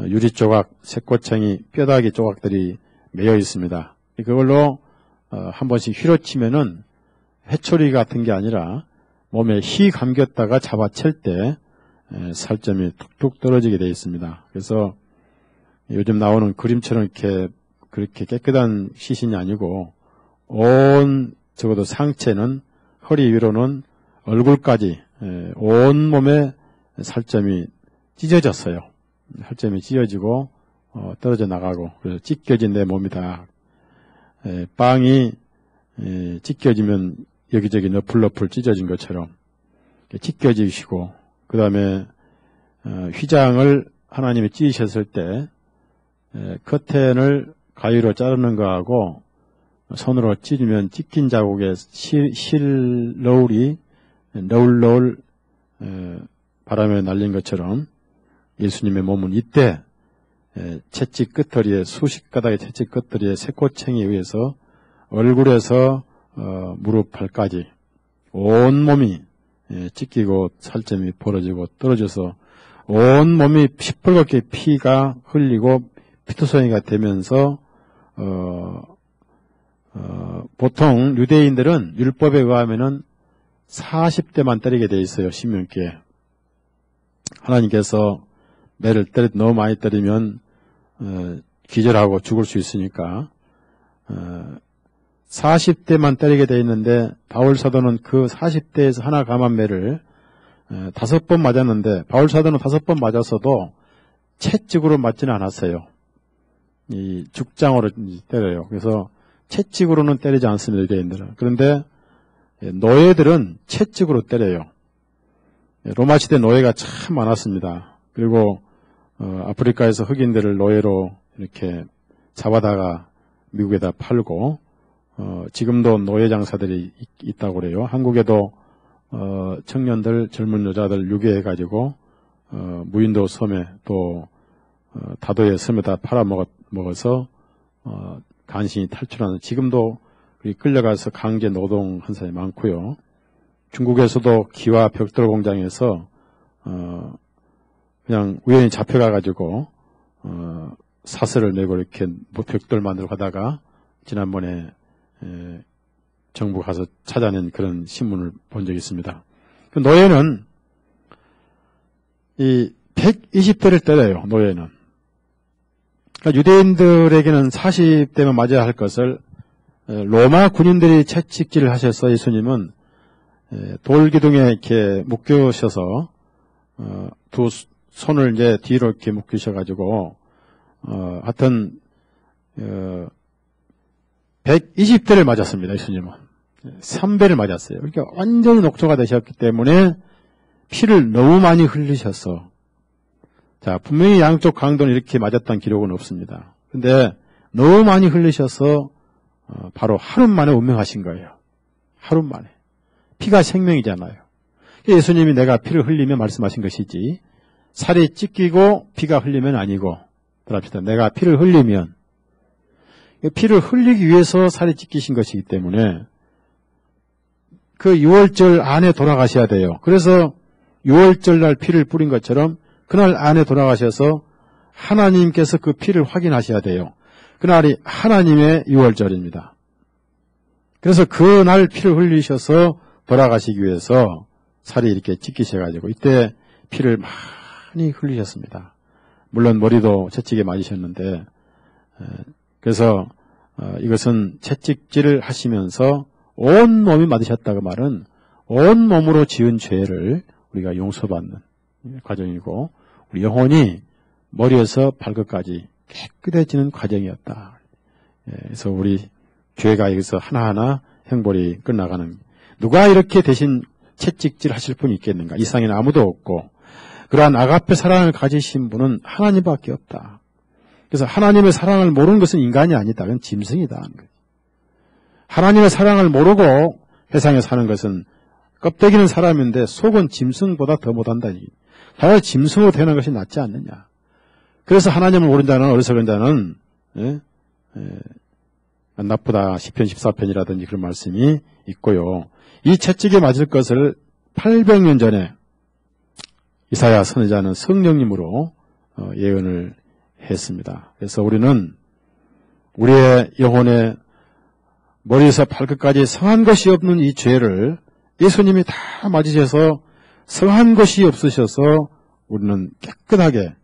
유리 조각, 새꼬챙이, 뼈다귀 조각들이 매여 있습니다. 그걸로 한 번씩 휘어치면은 회초리 같은 게 아니라 몸에 희 감겼다가 잡아챌 때 살점이 툭툭 떨어지게 되어 있습니다. 그래서 요즘 나오는 그림처럼 이렇게 그렇게 깨끗한 시신이 아니고 온 적어도 상체는 허리 위로는 얼굴까지 온 몸에 살점이 찢어졌어요. 살점이 찢어지고 떨어져 나가고 그래서 찢겨진 내 몸이다. 빵이 찢겨지면 여기저기 너플너플 찢어진 것처럼 찢겨지시고 그 다음에 휘장을 하나님이 찢으셨을 때 커튼을 가위로 자르는 거하고 손으로 찢으면 찢긴 자국에 실너울이 너울너울 바람에 날린 것처럼 예수님의 몸은 이때 채찍 끝터리에 수십 가닥의 채찍 끝터리에 새꼬챙이에 의해서 얼굴에서 무릎 발까지 온 몸이 찢기고 살점이 벌어지고 떨어져서 온 몸이 시뻘겋게 피가 흘리고 피투성이가 되면서 보통 유대인들은 율법에 의하면은 40대만 때리게 돼 있어요. 신명기에. 하나님께서 매를 너무 많이 때리면 기절하고 죽을 수 있으니까 40대만 때리게 돼 있는데 바울 사도는 그 40대에서 하나 감한 매를 5번 맞았는데 바울 사도는 5번 맞았어도 채찍으로 맞지는 않았어요. 이 죽장으로 때려요. 그래서 채찍으로는 때리지 않습니다. 유대인들은. 그런데 노예들은 채찍으로 때려요. 로마 시대 노예가 참 많았습니다. 그리고 아프리카에서 흑인들을 노예로 이렇게 잡아다가 미국에다 팔고 지금도 노예 장사들이 있다고 그래요. 한국에도 청년들, 젊은 여자들 유괴해가지고 무인도 섬에 또 다도의 섬에다 팔아먹어서 간신히 탈출하는 지금도 끌려가서 강제 노동한 사람이 많고요. 중국에서도 기와 벽돌 공장에서 그냥 우연히 잡혀가가지고 사슬을 메고 이렇게 벽돌 만들어 가다가 지난번에 정부 가서 찾아낸 그런 신문을 본 적이 있습니다. 그 노예는 이 120대를 때려요. 노예는. 그러니까 유대인들에게는 40대만 맞아야 할 것을 로마 군인들이 채찍질을 하셔서 예수님은 돌기둥에 이렇게 묶으셔서 두 손을 이제 뒤로 이렇게 묶으셔가지고 하여튼 120대를 맞았습니다. 예수님은 3배를 맞았어요. 그러니까 완전히 녹초가 되셨기 때문에 피를 너무 많이 흘리셔서 자 분명히 양쪽 강도는 이렇게 맞았다는 기록은 없습니다. 근데 너무 많이 흘리셔서 바로 하루 만에 운명하신 거예요. 하루 만에. 피가 생명이잖아요. 예수님이 내가 피를 흘리면 말씀하신 것이지 살이 찢기고 피가 흘리면 아니고 들합시다. 내가 피를 흘리면 피를 흘리기 위해서 살이 찢기신 것이기 때문에 그 6월절 안에 돌아가셔야 돼요. 그래서 6월절 날 피를 뿌린 것처럼 그날 안에 돌아가셔서 하나님께서 그 피를 확인하셔야 돼요. 그날이 하나님의 6월절입니다. 그래서 그날 피를 흘리셔서 돌아가시기 위해서 살이 이렇게 찢기셔가지고 이때 피를 많이 흘리셨습니다. 물론 머리도 채찍에 맞으셨는데 그래서 이것은 채찍질을 하시면서 온 몸이 맞으셨다고 말은 온 몸으로 지은 죄를 우리가 용서받는 과정이고 우리 영혼이 머리에서 발끝까지 깨끗해지는 과정이었다. 그래서 우리 죄가 여기서 하나하나 형벌이 끝나가는 누가 이렇게 대신 채찍질 하실 분이 있겠는가? 이 세상에는 아무도 없고 그러한 아가페 사랑을 가지신 분은 하나님밖에 없다. 그래서 하나님의 사랑을 모르는 것은 인간이 아니다. 그건 짐승이다. 하나님의 사랑을 모르고 세상에 사는 것은 껍데기는 사람인데 속은 짐승보다 더 못한다. 차라리 짐승으로 태어난 것이 낫지 않느냐. 그래서 하나님을 모르는 자는 어리석은 자는 나쁘다. 시편 14편이라든지 그런 말씀이 있고요. 이 채찍에 맞을 것을 800년 전에 이사야 선지자는 성령님으로 예언을 했습니다. 그래서 우리는 우리의 영혼에 머리에서 발끝까지 성한 것이 없는 이 죄를 예수님이 다 맞으셔서 성한 것이 없으셔서 우리는 깨끗하게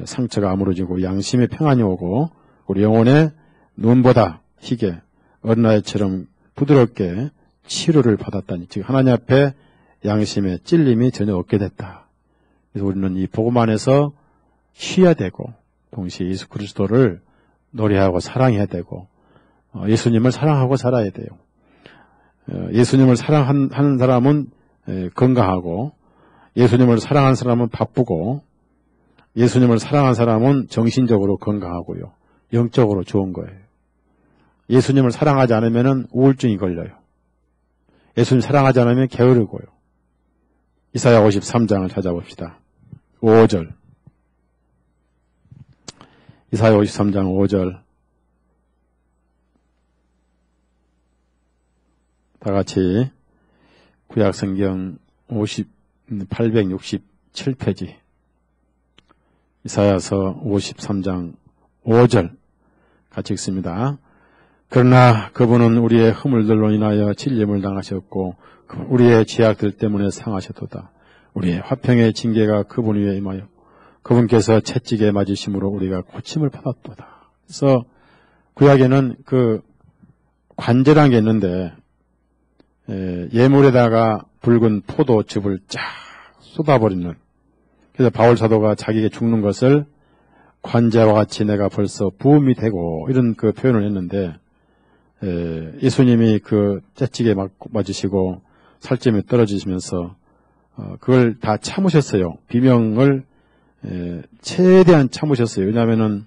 상처가 아물어지고 양심의 평안이 오고 우리 영혼에 눈보다 희게 어린아이처럼 부드럽게 치료를 받았다니 즉 하나님 앞에 양심의 찔림이 전혀 없게 됐다. 그래서 우리는 이 복음 안에서 쉬어야 되고 동시에 예수 그리스도를 노래하고 사랑해야 되고 예수님을 사랑하고 살아야 돼요. 예수님을 사랑하는 사람은 건강하고 예수님을 사랑하는 사람은 바쁘고 예수님을 사랑하는 사람은 정신적으로 건강하고요. 영적으로 좋은 거예요. 예수님을 사랑하지 않으면 우울증이 걸려요. 예수님 사랑하지 않으면 게으르고요. 이사야 53장을 찾아봅시다. 5절. 이사야 53장 5절. 다 같이 구약성경 867페이지 이사야서 53장 5절 같이 읽습니다. 그러나 그분은 우리의 허물들로 인하여 찔림을 당하셨고 우리의 죄악들 때문에 상하셨도다. 우리의 화평의 징계가 그분 위에 임하여 그분께서 채찍에 맞으심으로 우리가 고침을 받았도다. 그래서 구약에는 그 관제라는 게 있는데 예물에다가 붉은 포도즙을 쫙 쏟아버리는 그래서 바울 사도가 자기에게 죽는 것을 관제와 같이 내가 벌써 부음이 되고 이런 그 표현을 했는데 예수님이 그 채찍에 맞으시고 살점이 떨어지시면서 그걸 다 참으셨어요. 비명을 최대한 참으셨어요. 왜냐하면은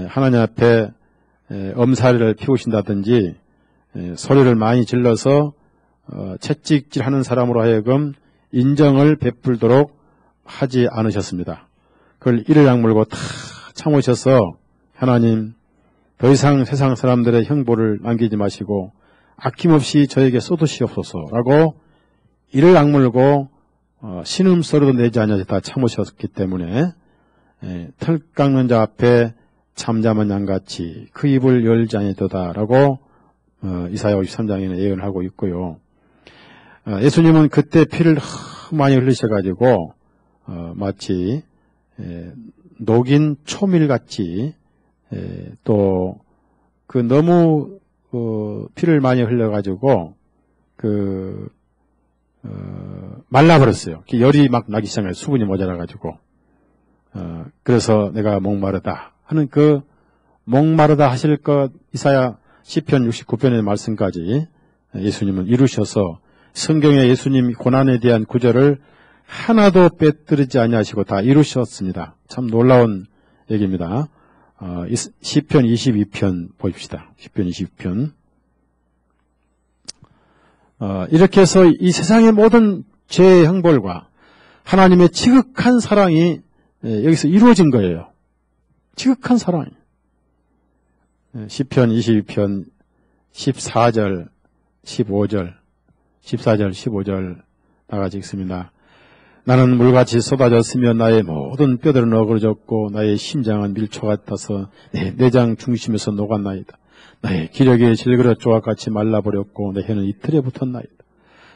하나님 앞에 엄살을 피우신다든지 소리를 많이 질러서 채찍질하는 사람으로 하여금 인정을 베풀도록 하지 않으셨습니다. 그걸 이를 악물고 다 참으셔서 하나님 더 이상 세상 사람들의 형벌을 남기지 마시고 아낌없이 저에게 쏟으시옵소서라고 이를 악물고 신음소리도 내지 아니하시다 참으셨기 때문에 털 깎는 자 앞에 잠잠한 양같이 그 입을 열지 아니하도다라고 이사야 53장에는 예언을 하고 있고요. 예수님은 그때 피를 많이 흘리셔가지고 마치 녹인 초밀같이 또 그 너무 피를 많이 흘려가지고 말라버렸어요. 열이 막 나기 시작해요. 수분이 모자라가지고. 그래서 내가 목마르다 하는 그 목마르다 하실 것 이사야 시편 69편의 말씀까지 예수님은 이루셔서 성경에 예수님 고난에 대한 구절을 하나도 빼뜨리지 아니하시고 다 이루셨습니다. 참 놀라운 얘기입니다. 시편 22편 보십시다. 시편 22편. 이렇게 해서 이 세상의 모든 죄의 형벌과 하나님의 지극한 사랑이 여기서 이루어진 거예요. 지극한 사랑이. 시편 22편 14절, 15절, 14절, 15절 나같이 읽습니다. 나는 물같이 쏟아졌으며 나의 모든 뼈들은 어그러졌고 나의 심장은 밀초 같아서 내 내장 중심에서 녹았나이다. 나의 기력이 질그릇 조각같이 말라버렸고 내 혀는 이틀에 붙었나이다.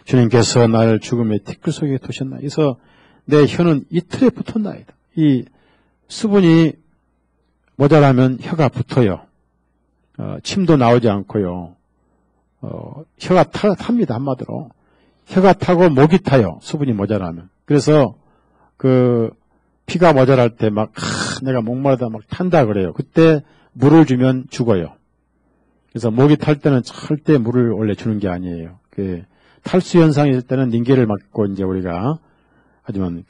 주님께서 나를 죽음의 티끌 속에 두셨나이다. 그래서 내 혀는 이틀에 붙었나이다. 이 수분이 모자라면 혀가 붙어요. 침도 나오지 않고요. 혀가 탑니다. 한마디로. 혀가 타고 목이 타요. 수분이 모자라면. 그래서 피가 모자랄 때 막 내가 목마르다 막 탄다 그래요. 그때 물을 주면 죽어요. 그래서 목이 탈 때는 절대 물을 원래 주는 게 아니에요. 탈수 현상이 있을 때는 닌게를 맞고 이제 우리가 하지만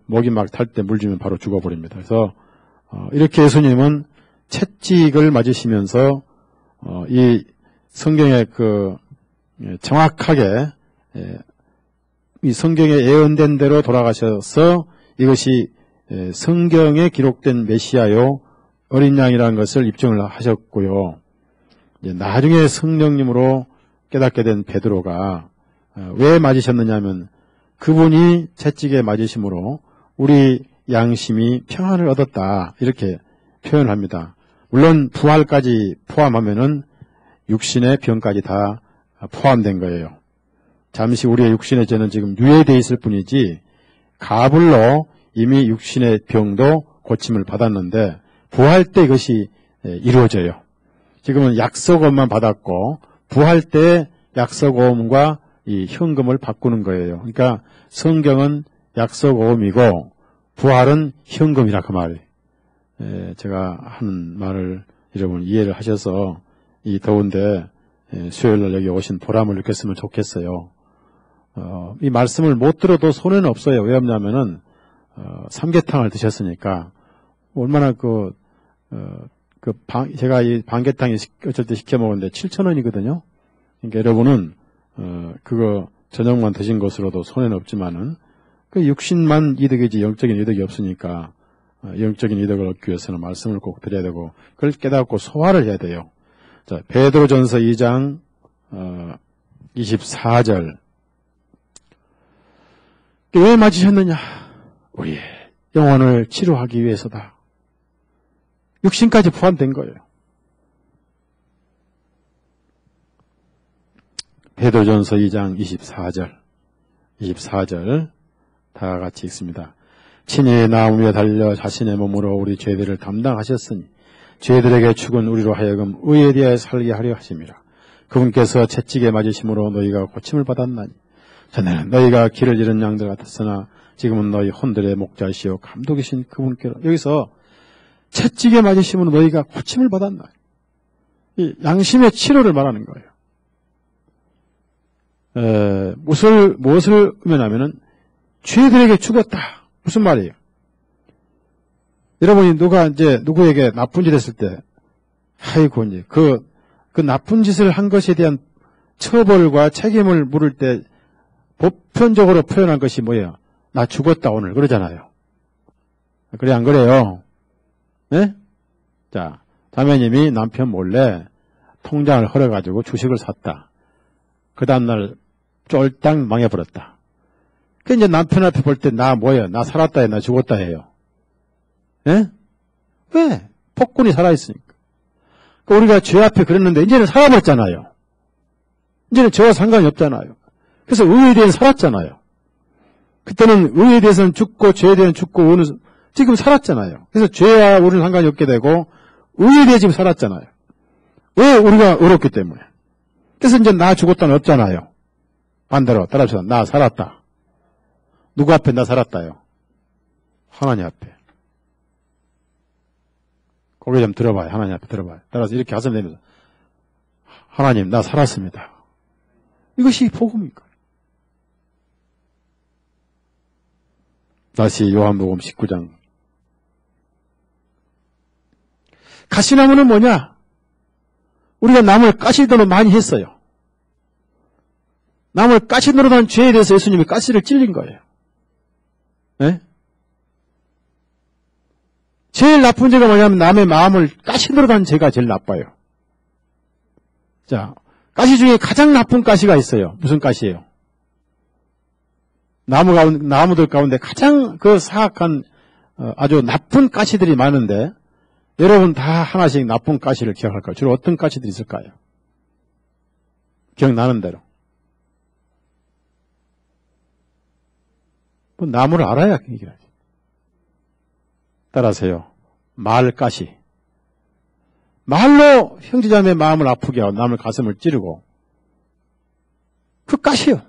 목이 막 탈 때 물 주면 바로 죽어버립니다. 그래서 이렇게 예수님은 채찍을 맞으시면서 이 성경에 정확하게 이 성경에 예언된 대로 돌아가셔서 이것이 성경에 기록된 메시아요 어린 양이라는 것을 입증을 하셨고요. 나중에 성령님으로 깨닫게 된 베드로가 왜 맞으셨느냐면 그분이 채찍에 맞으심으로 우리 양심이 평안을 얻었다 이렇게 표현합니다. 물론 부활까지 포함하면은 육신의 병까지 다 포함된 거예요. 잠시 우리의 육신의 죄는 지금 유예되어 있을 뿐이지 가불로 이미 육신의 병도 고침을 받았는데 부활 때 이것이 이루어져요. 지금은 약속음만 받았고 부활 때 약속음과 이 현금을 바꾸는 거예요. 그러니까 성경은 약속음이고 부활은 현금이라 그 말이에요. 제가 하는 말을 여러분 이해를 하셔서 이 더운데 수요일날 여기 오신 보람을 느꼈으면 좋겠어요. 이 말씀을 못 들어도 손해는 없어요. 왜 없냐면은 삼계탕을 드셨으니까 얼마나 제가 이 반계탕이 어쩔 때 시켜 먹었는데 7,000원이거든요. 그러니까 여러분은 그거 저녁만 드신 것으로도 손해는 없지만은 육신만 이득이지 영적인 이득이 없으니까 영적인 이득을 얻기 위해서는 말씀을 꼭 드려야 되고 그걸 깨닫고 소화를 해야 돼요. 자, 베드로전서 2장 24절. 왜 맞으셨느냐? 우리의 영혼을 치료하기 위해서다. 육신까지 포함된 거예요. 베드로전서 2장 24절 다 같이 읽습니다. 친히 나무 위에 달려 자신의 몸으로 우리 죄들을 담당하셨으니 죄들에게 죽은 우리로 하여금 의에 대하여 살게 하려 하심이라. 그분께서 채찍에 맞으심으로 너희가 고침을 받았나니 전에는 너희가 길을 잃은 양들 같았으나 지금은 너희 혼들의 목자시오 감독이신 그분께로. 여기서 채찍에 맞으심으로 너희가 고침을 받았나니 이 양심의 치료를 말하는 거예요. 무엇을 의미하냐면은 죄들에게 죽었다. 무슨 말이에요? 여러분이 누구에게 나쁜 짓 했을 때, 아이고, 이제, 그 나쁜 짓을 한 것에 대한 처벌과 책임을 물을 때, 보편적으로 표현한 것이 뭐예요? 나 죽었다, 오늘. 그러잖아요. 그래, 안 그래요? 네? 자, 자매님이 남편 몰래 통장을 헐어가지고 주식을 샀다. 그 다음날 쫄딱 망해버렸다. 그 이제 남편 앞에 볼 때 나 뭐예요? 나 살았다 해? 나 죽었다 해요? 예? 왜? 폭군이 살아있으니까. 그러니까 우리가 죄 앞에 그랬는데 이제는 살아버렸잖아요. 이제는 죄와 상관이 없잖아요. 그래서 의에 대해서 살았잖아요. 그때는 의에 대해서는 죽고 죄에 대해서는 죽고 지금 살았잖아요. 그래서 죄와 우리는 상관이 없게 되고 의에 대해 지금 살았잖아요. 왜? 우리가 의롭기 때문에. 그래서 이제 나 죽었다는 없잖아요. 반대로 따라서 나 살았다. 누구 앞에 나 살았다요? 하나님 앞에. 고개 좀 들어봐요. 하나님 앞에 들어봐요. 따라서 이렇게 가슴 내면서 하나님 나 살았습니다. 이것이 복음입니까? 다시 요한복음 19장. 가시나무는 뭐냐? 우리가 남을 가시도록 많이 했어요. 남을 가시도록 한 죄에 대해서 예수님이 가시를 찔린 거예요. 네? 제일 나쁜 죄가 뭐냐면 남의 마음을 가시도록 한 죄가 제일 나빠요. 자, 가시 중에 가장 나쁜 가시가 있어요. 무슨 가시예요? 나무들 가운데 가장 그 사악한 아주 나쁜 가시들이 많은데 여러분 다 하나씩 나쁜 가시를 기억할 거예요. 주로 어떤 가시들이 있을까요? 기억나는 대로. 뭐 나무를 알아야 얘기하지. 따라서요. 말가시. 말로 형제자매의 마음을 아프게 하고 남의 가슴을 찌르고 그 가시요.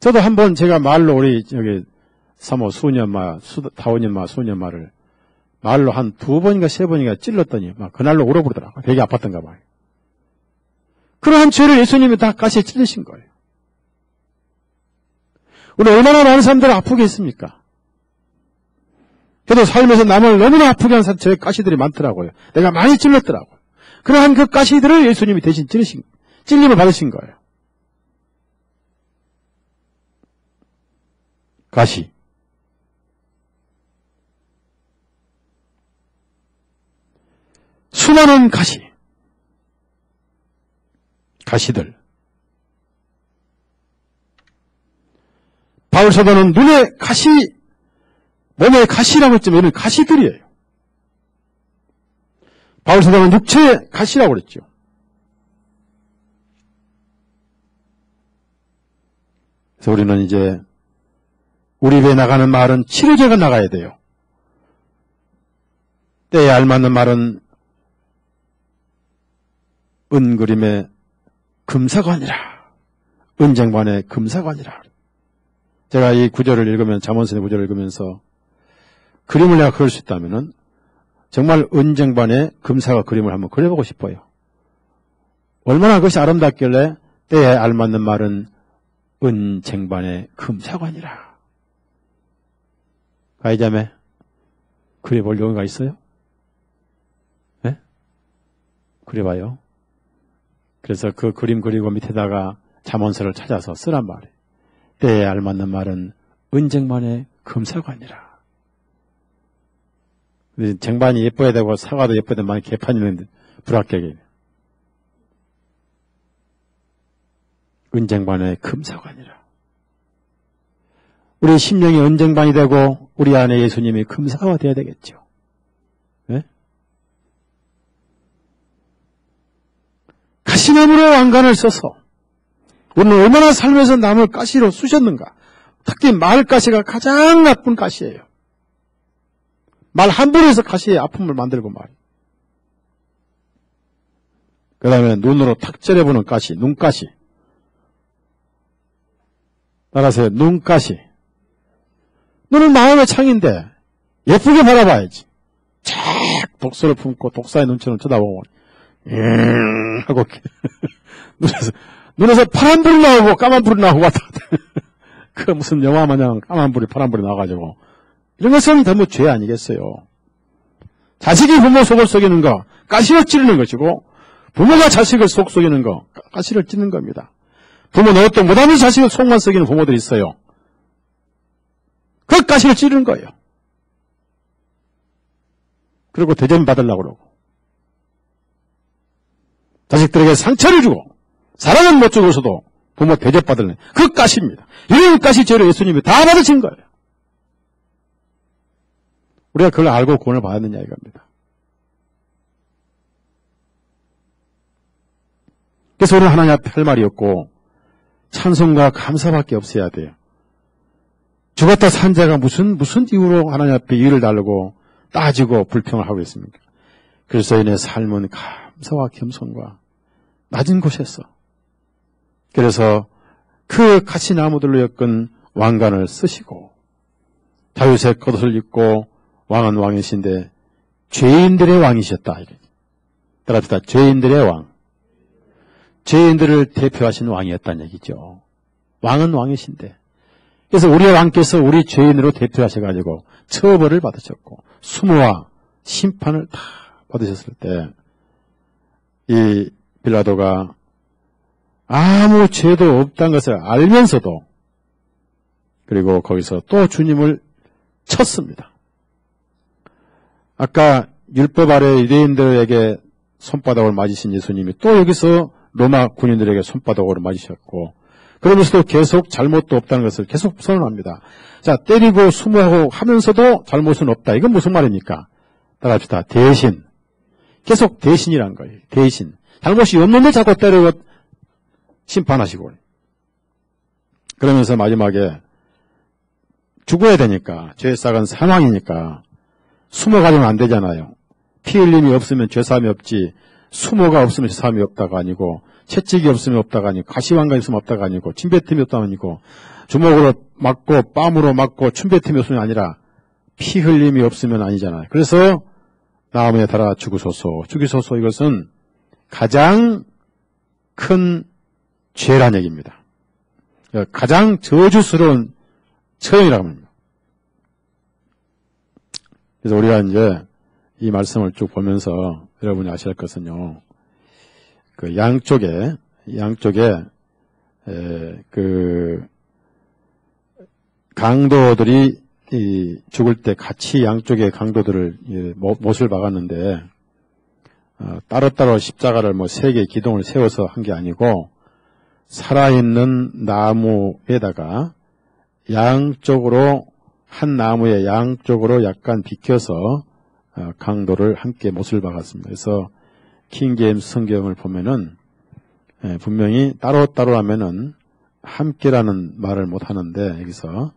저도 한번 제가 말로 우리 저기 사모 타오년마를 말로 한 2번인가 3번인가 찔렀더니 막 그날로 울어버리더라고요. 되게 아팠던가 봐요. 그러한 죄를 예수님이 다 가시에 찔리신 거예요. 우리 얼마나 많은 사람들을 아프게 했습니까? 그래도 살면서 남을 너무나 아프게 한 제 가시들이 많더라고요. 내가 많이 찔렀더라고요. 그러한 그 가시들을 예수님이 대신 찔림을 받으신 거예요. 가시. 수많은 가시들. 바울 사도는 눈에 가시, 몸에 가시라고 했지만 이런 가시들이에요. 바울 사도는 육체에 가시라고 그랬죠. 그래서 우리는 이제 우리 입에 나가는 말은 치료제가 나가야 돼요. 때에 알맞는 말은 은그림의 금사관이라. 은쟁반의 금사관이라. 제가 이 구절을 읽으면 잠언서의 구절을 읽으면서 그림을 내가 그릴 수 있다면은 정말 은쟁반의 금사가 그림을 한번 그려보고 싶어요. 얼마나 그것이 아름답길래 때에 알맞는 말은 은쟁반의 금사관이라. 가이자매 그려볼 용의가 있어요? 네? 그려봐요. 그래서 그 그림 그리고 밑에다가 잠언서를 찾아서 쓰란 말이에요. 때에 알맞는 말은 은쟁반의 금사관이라. 쟁반이 예뻐야 되고 사과도 예뻐야 되고 많이 개판이 있는데 불합격이에요. 은쟁반의 금사관이라. 우리 심령이 은쟁반이 되고 우리 안에 예수님이 금사가 되어야 되겠죠. 네? 가시나무로 왕관을 써서 우리는 얼마나 살면서 남을 가시로 쑤셨는가. 특히 말가시가 가장 나쁜 가시예요. 말 한 번에서 가시의 아픔을 만들고 말이에요. 그 다음에 눈으로 탁 째려보는 가시, 눈가시. 따라서 눈가시. 눈은 마음의 창인데 예쁘게 바라봐야지. 착 독서를 품고 독사의 눈처럼 쳐다보고 하고 눈에서 파란 불이 나오고 까만 불이 나오고 왔다 갔다. 그 무슨 영화 마냥 까만 불이 파란 불이 나와가지고 이런 것은 전부 죄 아니겠어요. 자식이 부모 속을 속이는 거 가시를 찌르는 것이고 부모가 자식을 속 속이는 거 가시를 찌르는 겁니다. 부모 노릇도 못하는 자식을 속만 속이는 부모들이 있어요. 그 가시를 찌르는 거예요. 그리고 대접 받으려고 그러고, 자식들에게 상처를 주고, 사랑은 못 주고서도 부모 대접 받으려는 그 가시입니다. 이런 가시 죄를 예수님이 다 받으신 거예요. 우리가 그걸 알고 구원을 받았느냐 이겁니다. 그래서 우리는 하나님 앞에 할 말이 없고 찬송과 감사밖에 없어야 돼요. 죽었다 산 자가 무슨 이유로 하나님 앞에 이유를 달고 따지고 불평을 하고 있습니까? 그리스도인의 삶은 감사와 겸손과 낮은 곳에서, 그래서 그 가시나무들로 엮은 왕관을 쓰시고 자유색 겉옷을 입고 왕은 왕이신데 죄인들의 왕이셨다. 따라합시다. 죄인들의 왕. 죄인들을 대표하신 왕이었다는 얘기죠. 왕은 왕이신데. 그래서 우리의 왕께서 우리 죄인으로 대표하셔가지고 처벌을 받으셨고 수모와 심판을 다 받으셨을 때 이 빌라도가 아무 죄도 없다는 것을 알면서도 그리고 거기서 또 주님을 쳤습니다. 아까 율법 아래 유대인들에게 손바닥을 맞으신 예수님이 또 여기서 로마 군인들에게 손바닥으로 맞으셨고 그러면서도 계속 잘못도 없다는 것을 계속 선언합니다. 자, 때리고 수모하고 하면서도 잘못은 없다. 이건 무슨 말입니까? 따라합시다. 대신. 계속 대신이란 거예요. 대신. 잘못이 없는데 자꾸 때리고 심판하시고. 그러면서 마지막에 죽어야 되니까, 죄 싹은 사망이니까 수모가지면 안 되잖아요. 피 흘림이 없으면 죄사함이 없지, 수모가 없으면 죄사함이 없다가 아니고, 채찍이 없으면 없다가 아니고, 가시왕관이 없으면 없다가 아니고, 침뱉음이 없다가 아니고, 주먹으로 맞고 뺨으로 맞고 침뱉음이 없으면 아니라 피 흘림이 없으면 아니잖아요. 그래서 나무에 달아 죽이소서. 이것은 가장 큰 죄란 얘기입니다. 가장 저주스러운 처형이라고 합니다. 그래서 우리가 이제 이 말씀을 쭉 보면서 여러분이 아셔야 할 것은요, 그 양쪽에 그 강도들이 죽을 때 같이 양쪽의 강도들을 못을 박았는데 따로따로 십자가를 3개의 기둥을 세워서 한 게 아니고 살아있는 나무에다가 양쪽으로 한 나무의 양쪽으로 약간 비켜서 강도를 함께 못을 박았습니다. 그래서 킹제임스 성경을 보면은 분명히 따로따로 하면은 함께라는 말을 못 하는데 여기서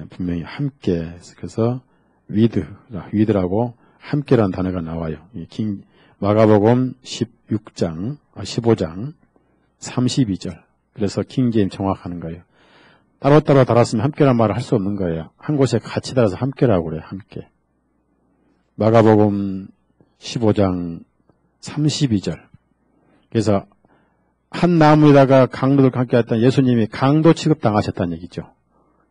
분명히 함께, 그래서 위드라고 함께라는 단어가 나와요. 마가복음 15장 32절. 그래서 킹제임 정확하는 거예요. 따로따로 달았으면 함께라는 말을 할 수 없는 거예요. 한 곳에 같이 달아서 함께라고 그래요. 함께. 마가복음 15장 32절. 그래서 한 나무에다가 강도들과 함께 했던 예수님이 강도 취급당하셨다는 얘기죠.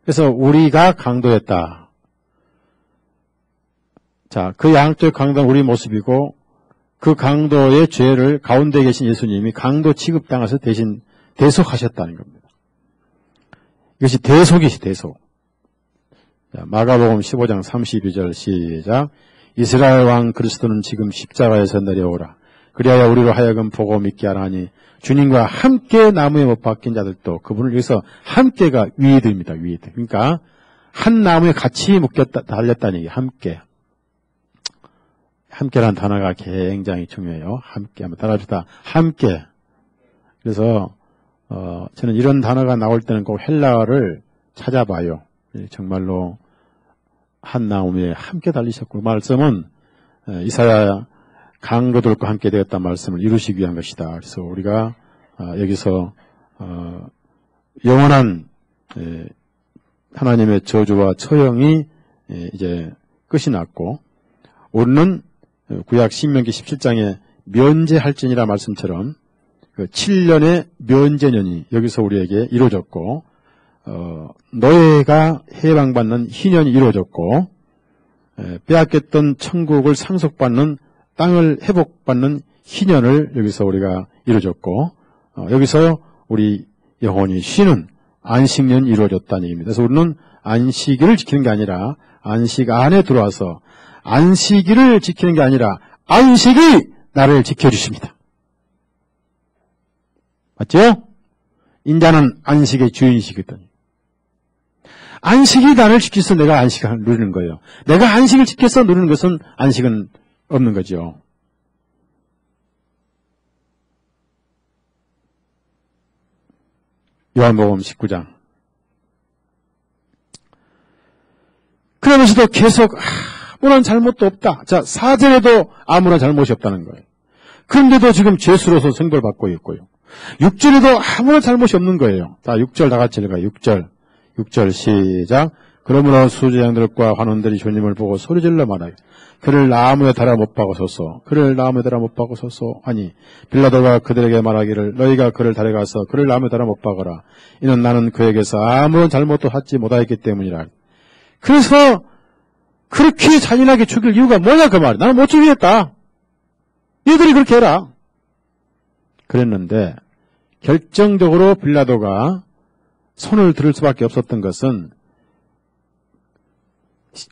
그래서 우리가 강도였다. 자, 그 양쪽 강도는 우리 모습이고 그 강도의 죄를 가운데 계신 예수님이 강도 취급당해서 대신 대속하셨다는 겁니다. 이것이 대속이시 대속. 자, 마가복음 15장 32절 시작. 이스라엘 왕 그리스도는 지금 십자가에서 내려오라. 그리하여 우리로 하여금 보고 믿게 하라니 주님과 함께 나무에 못 박힌 자들도 그분을 위해서 함께가 위드입니다. 위드. 그러니까 한 나무에 같이 묶였다 달렸다는 얘기. 함께. 함께라는 단어가 굉장히 중요해요. 함께. 한번 따라합시다. 함께. 그래서 저는 이런 단어가 나올 때는 꼭 헬라어를 찾아봐요. 정말로 한 나무에 함께 달리셨고, 그 말씀은 이사야 강도들과 함께 되었다는 말씀을 이루시기 위한 것이다. 그래서 우리가 여기서 영원한 하나님의 저주와 처형이 이제 끝이 났고, 우리는 구약 신명기 17장에 면제할지니라 말씀처럼 그 7년의 면제년이 여기서 우리에게 이루어졌고, 노예가 해방받는 희년이 이루어졌고, 빼앗겼던 천국을 상속받는 땅을 회복받는 희년을 여기서 우리가 이루어졌고, 여기서 우리 영혼이 쉬는 안식년이 이루어졌다는 얘기입니다. 그래서 우리는 안식일을 지키는 게 아니라 안식 안에 들어와서 안식일을 지키는 게 아니라 안식이 나를 지켜주십니다. 맞죠? 인자는 안식의 주인이시거든요. 안식이 나를 지켜서 내가 안식을 누리는 거예요. 내가 안식을 지켜서 누리는 것은 안식은 없는 거죠. 요한복음 19장. 그러면서도 계속 아무런 잘못도 없다. 자, 4절에도 아무런 잘못이 없다는 거예요. 그런데도 지금 죄수로서 생벌 받고 있고요. 6절에도 아무런 잘못이 없는 거예요. 자, 6절 다 같이 읽어요. 6절 시작. 그러므로 수제장들과 환원들이 주님을 보고 소리질러 말하여 그를 나무에 달아 못 박으소서. 그를 나무에 달아 못 박으소서. 아니 빌라도가 그들에게 말하기를 너희가 그를 달아가서 그를 나무에 달아 못 박으라. 이는 나는 그에게서 아무런 잘못도 하지 못하였기 때문이라. 그래서 그렇게 잔인하게 죽일 이유가 뭐냐 그 말이야. 나는 못 죽이겠다. 얘들이 그렇게 해라. 그랬는데 결정적으로 빌라도가 손을 들을 수밖에 없었던 것은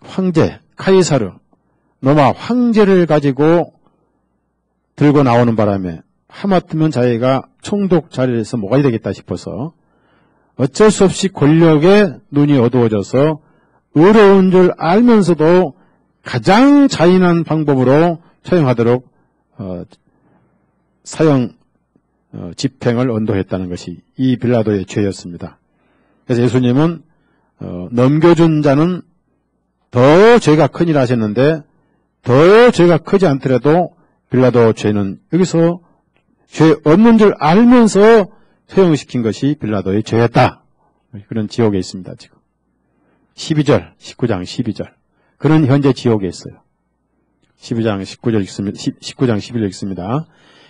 황제 카이사르 로마 황제를 가지고 들고 나오는 바람에 하마터면 자기가 총독 자리에서 뭐가 되겠다 싶어서 어쩔 수 없이 권력에 눈이 어두워져서 어려운 줄 알면서도 가장 잔인한 방법으로 처형하도록 집행을 언도했다는 것이 이 빌라도의 죄였습니다. 그래서 예수님은 넘겨준 자는 더 죄가 크니라 하셨는데 더 죄가 크지 않더라도 빌라도 죄는 여기서 죄 없는 줄 알면서 처형시킨 것이 빌라도의 죄였다. 그런 지옥에 있습니다. 지금 19장 12절 그는 현재 지옥에 있어요. 19장 11절 읽습니다.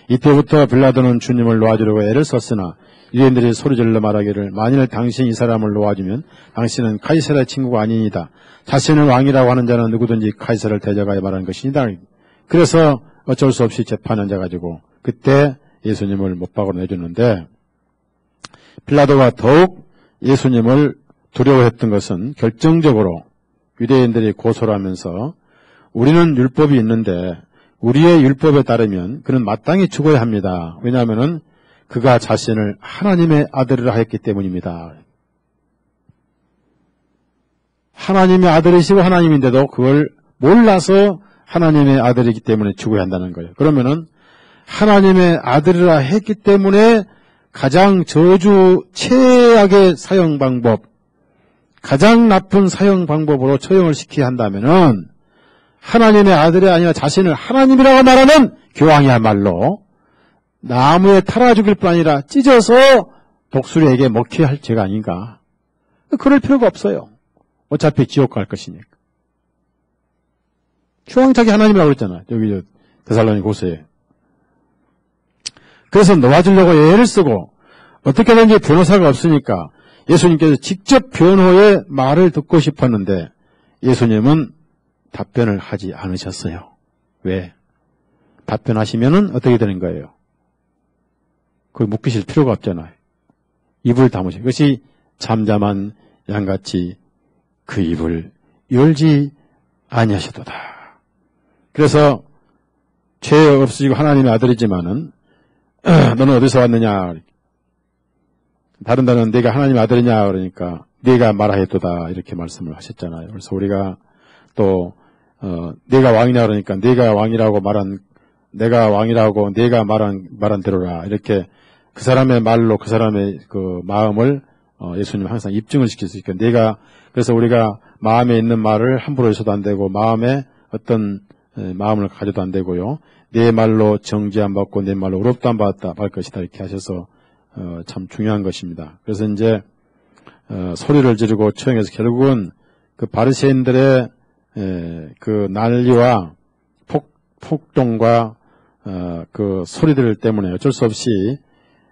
이때부터 빌라도는 주님을 놓아주려고 애를 썼으나 유대인들이 소리질러 말하기를 만일 당신이 이 사람을 놓아주면 당신은 카이사르의 친구가 아니니다. 자신을 왕이라고 하는 자는 누구든지 카이사르를 대적하여 말하는 것이니다. 그래서 어쩔 수 없이 재판에 앉아가지고 그때 예수님을 못 박으로 내줬는데 빌라도가 더욱 예수님을 두려워했던 것은 결정적으로 유대인들이 고소를 하면서 우리는 율법이 있는데 우리의 율법에 따르면 그는 마땅히 죽어야 합니다. 왜냐하면 그가 자신을 하나님의 아들이라 했기 때문입니다. 하나님의 아들이시고 하나님인데도 그걸 몰라서 하나님의 아들이기 때문에 죽어야 한다는 거예요. 그러면은 하나님의 아들이라 했기 때문에 가장 최악의 사형 방법, 가장 나쁜 사형 방법으로 처형을 시켜야 한다면은 하나님의 아들이 아니라 자신을 하나님이라고 말하는 교황이야말로 나무에 타라 죽일 뿐 아니라 찢어서 독수리에게 먹혀야 할 죄가 아닌가. 그럴 필요가 없어요. 어차피 지옥 갈 것이니까. 교황 자기 하나님이라고 그랬잖아. 여기 데살로니고서에. 그래서 놓아주려고 애를 쓰고 어떻게든지 변호사가 없으니까 예수님께서 직접 변호의 말을 듣고 싶었는데 예수님은 답변을 하지 않으셨어요. 왜? 답변하시면은 어떻게 되는 거예요? 그걸 묵히실 필요가 없잖아요. 입을 다무시. 그것이 잠잠한 양같이 그 입을 열지 아니하시도다. 그래서 죄 없으시고 하나님의 아들이지만은 너는 어디서 왔느냐? 다른 데는 네가 하나님의 아들이냐 그러니까 네가 말하였도다 이렇게 말씀을 하셨잖아요. 그래서 우리가 또 네가 왕이냐 그러니까 네가 왕이라고 말한 내가 왕이라고 네가 말한 대로라 이렇게 그 사람의 말로 그 사람의 그 마음을 예수님 항상 입증을 시킬 수 있게 그래서 우리가 마음에 있는 말을 함부로 해서도 안 되고 마음에 어떤 마음을 가져도 안 되고요. 내 말로 정죄 안 받고 내 말로 의롭도 안 받을 것이다 이렇게 하셔서 참 중요한 것입니다. 그래서 이제 소리를 지르고 처형해서 결국은 그 바리새인들의 그 난리와 폭동과 그 소리들 때문에 어쩔 수 없이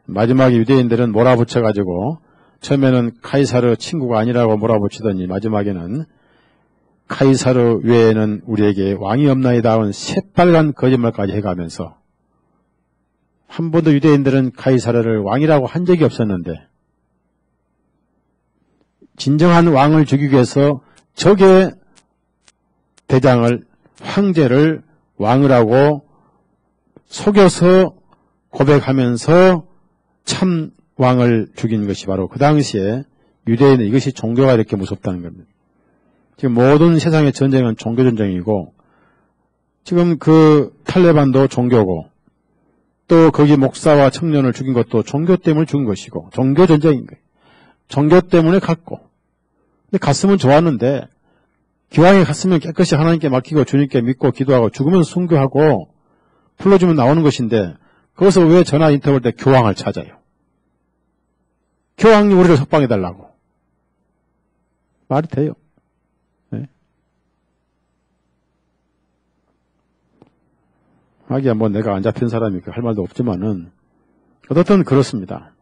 마지막에 유대인들은 몰아붙여가지고 처음에는 카이사르 친구가 아니라고 몰아붙이더니 마지막에는 카이사르 외에는 우리에게 왕이 없나이다 하는 새빨간 거짓말까지 해가면서 한 번도 유대인들은 카이사르를 왕이라고 한 적이 없었는데 진정한 왕을 죽이기 위해서 적의 대장을 황제를 왕을 하고 속여서 고백하면서 참 왕을 죽인 것이 바로 그 당시에 유대인은 이것이 종교가 이렇게 무섭다는 겁니다. 지금 모든 세상의 전쟁은 종교전쟁이고 지금 그 탈레반도 종교고 또 거기 목사와 청년을 죽인 것도 종교 때문에 죽은 것이고 종교전쟁인 거예요. 종교 때문에 갔고 근데 갔으면 좋았는데 기왕에 갔으면 깨끗이 하나님께 맡기고 주님께 믿고 기도하고 죽으면 순교하고 불러주면 나오는 것인데 거기서 왜 전화 인터뷰할 때 교황을 찾아요? 교황이 우리를 석방해달라고. 말이 돼요. 네? 하기야 뭐 내가 안 잡힌 사람이니까 할 말도 없지만은 어떻든 그렇습니다.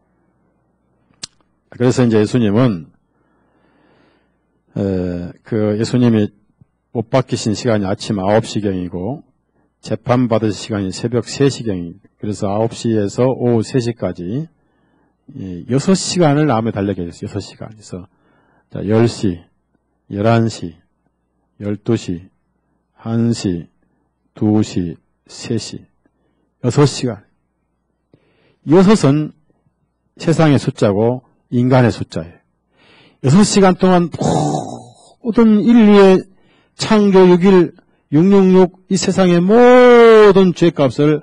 그래서 이제 예수님은 예수님이 못 박히신 시간이 아침 9시경이고 재판받으신 시간이 새벽 3시경이 그래서 9시에서 오후 3시까지 6시간을 남에 달려게 됐어요. 6시간. 그래서 10시, 11시, 12시, 1시, 2시, 3시, 6시간. 6은 세상의 숫자고 인간의 숫자예요. 6시간 동안 모든 인류의 창조 6일, 666 이 세상의 모든 죄값을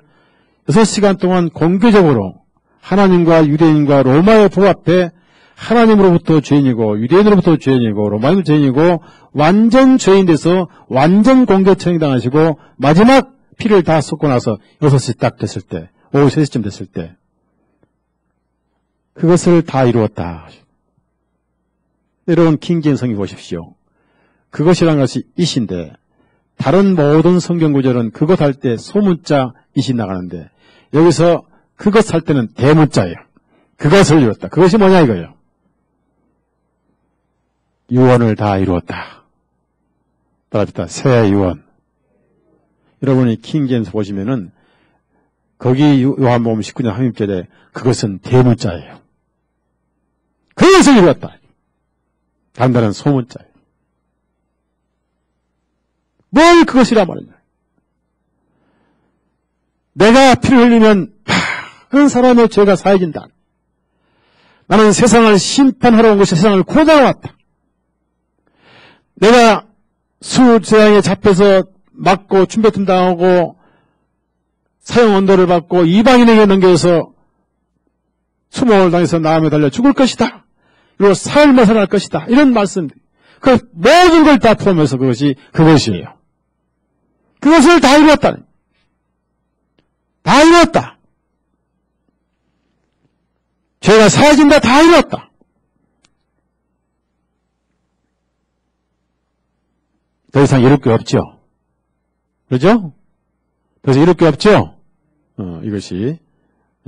6시간 동안 공개적으로 하나님과 유대인과 로마의 법 앞에 하나님으로부터 죄인이고 유대인으로부터 죄인이고 로마인도 죄인이고 완전 죄인 돼서 완전 공개 처형당하시고 마지막 피를 다 쏟고 나서 6시 딱 됐을 때 오후 3시쯤 됐을 때 그것을 다 이루었다. 여러분 킹제임스 성경 보십시오. 그것이란 것이 이신데 다른 모든 성경 구절은 그것 할 때 소문자 이신 나가는데 여기서 그것 할 때는 대문자예요. 그것을 이뤘다. 그것이 뭐냐 이거예요. 유언을 다 이루었다. 따라합시다. 새 유언. 여러분이 킹제임스 보시면은 거기 요한복음 19장 16절에 그것은 대문자예요. 그것을 이루었다. 단단한 소문자예요. 뭘 그것이라 말이냐. 내가 피를 흘리면 많은 사람의 죄가 사해진다. 나는 세상을 심판하러 온 것이 세상을 고단하러 왔다. 내가 수재앙에 잡혀서 맞고 춤뱉음 당하고 사형 언도를 받고 이방인에게 넘겨서 수모를 당해서 나음에 달려 죽을 것이다. 그리고 삶을 살아날 것이다. 이런 말씀. 그 모든 걸 다 포함해서 그것이에요. 그것을 다 이루었다. 다 이루었다. 죄가 사해진다. 다 이루었다. 더 이상 이룰 게 없죠. 그렇죠? 더 이상 이룰 게 없죠? 이것이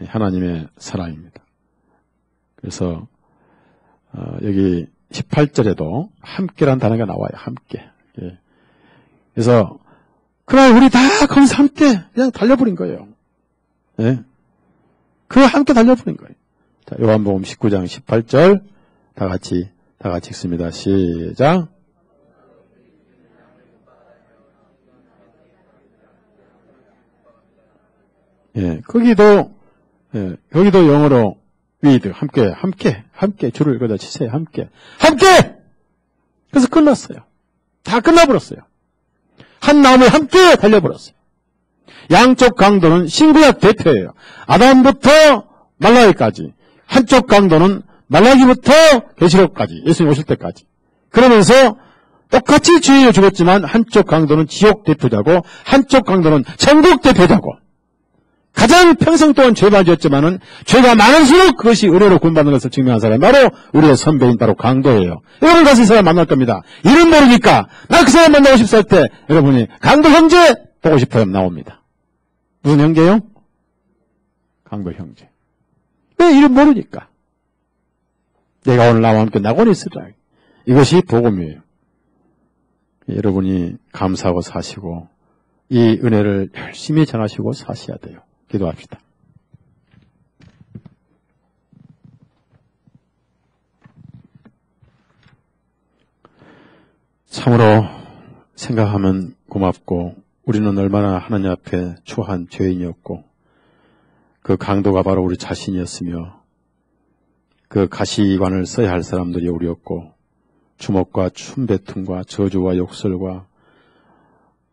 하나님의 사랑입니다. 그래서 여기 18절에도 함께라는 단어가 나와요. 함께. 예. 그래서 그날 우리 다 거기서 함께 그냥 달려버린 거예요. 예. 그 함께 달려버린 거예요. 자, 요한복음 19장 18절 다 같이 읽습니다. 시작. 예, 거기도 영어로 with 함께 줄을 걷어 치세요. 함께. 그래서 끝났어요. 다 끝나버렸어요. 한 나무에 함께 달려버렸어요. 양쪽 강도는 신구약 대표예요. 아담부터 말라기까지. 한쪽 강도는 말라기부터 계시록까지. 예수님 오실 때까지. 그러면서 똑같이 주인을 죽었지만 한쪽 강도는 지옥 대표자고 한쪽 강도는 천국 대표자고. 가장 평생 동안 죄만 지었지만은 죄가 많을수록 그것이 은혜로 구원받는 것을 증명한 사람이 바로 우리의 선배인 바로 강도예요. 여러분 가서 이 사람 만날 겁니다. 이름 모르니까 나 그 사람 만나고 싶어 할 때 여러분이 강도 형제 보고 싶어요 나옵니다. 무슨 형제요? 강도 형제. 왜 이름 모르니까? 내가 오늘 나와 함께 낙원에 있으라. 이것이 복음이에요. 여러분이 감사하고 사시고 이 은혜를 열심히 전하시고 사셔야 돼요. 기도합시다. 참으로 생각하면 고맙고 우리는 얼마나 하나님 앞에 추한 죄인이었고 그 강도가 바로 우리 자신이었으며 그 가시관을 써야 할 사람들이 우리였고 주먹과 춤배tum과 저주와 욕설과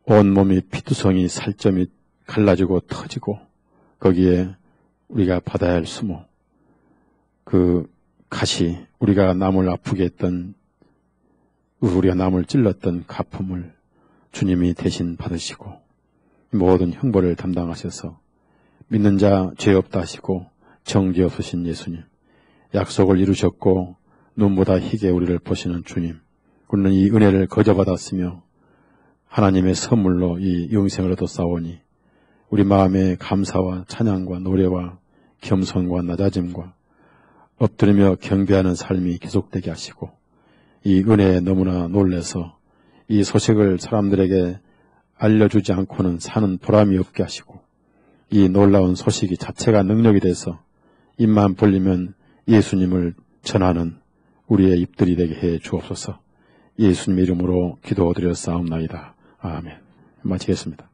온몸이 피투성이 살점이 갈라지고 터지고 거기에 우리가 받아야 할 수모 그 가시 우리가 남을 아프게 했던 우리가 남을 찔렀던 가품을 주님이 대신 받으시고 모든 형벌을 담당하셔서 믿는 자 죄 없다 하시고 정죄 없으신 예수님 약속을 이루셨고 눈보다 희게 우리를 보시는 주님 우리는 이 은혜를 거저받았으며 하나님의 선물로 이 영생을 얻었사오니 우리 마음에 감사와 찬양과 노래와 겸손과 낮아짐과 엎드리며 경배하는 삶이 계속되게 하시고 이 은혜에 너무나 놀라서 이 소식을 사람들에게 알려주지 않고는 사는 보람이 없게 하시고 이 놀라운 소식이 자체가 능력이 돼서 입만 벌리면 예수님을 전하는 우리의 입들이 되게 해 주옵소서. 예수님의 이름으로 기도드렸사옵나이다. 아멘. 마치겠습니다.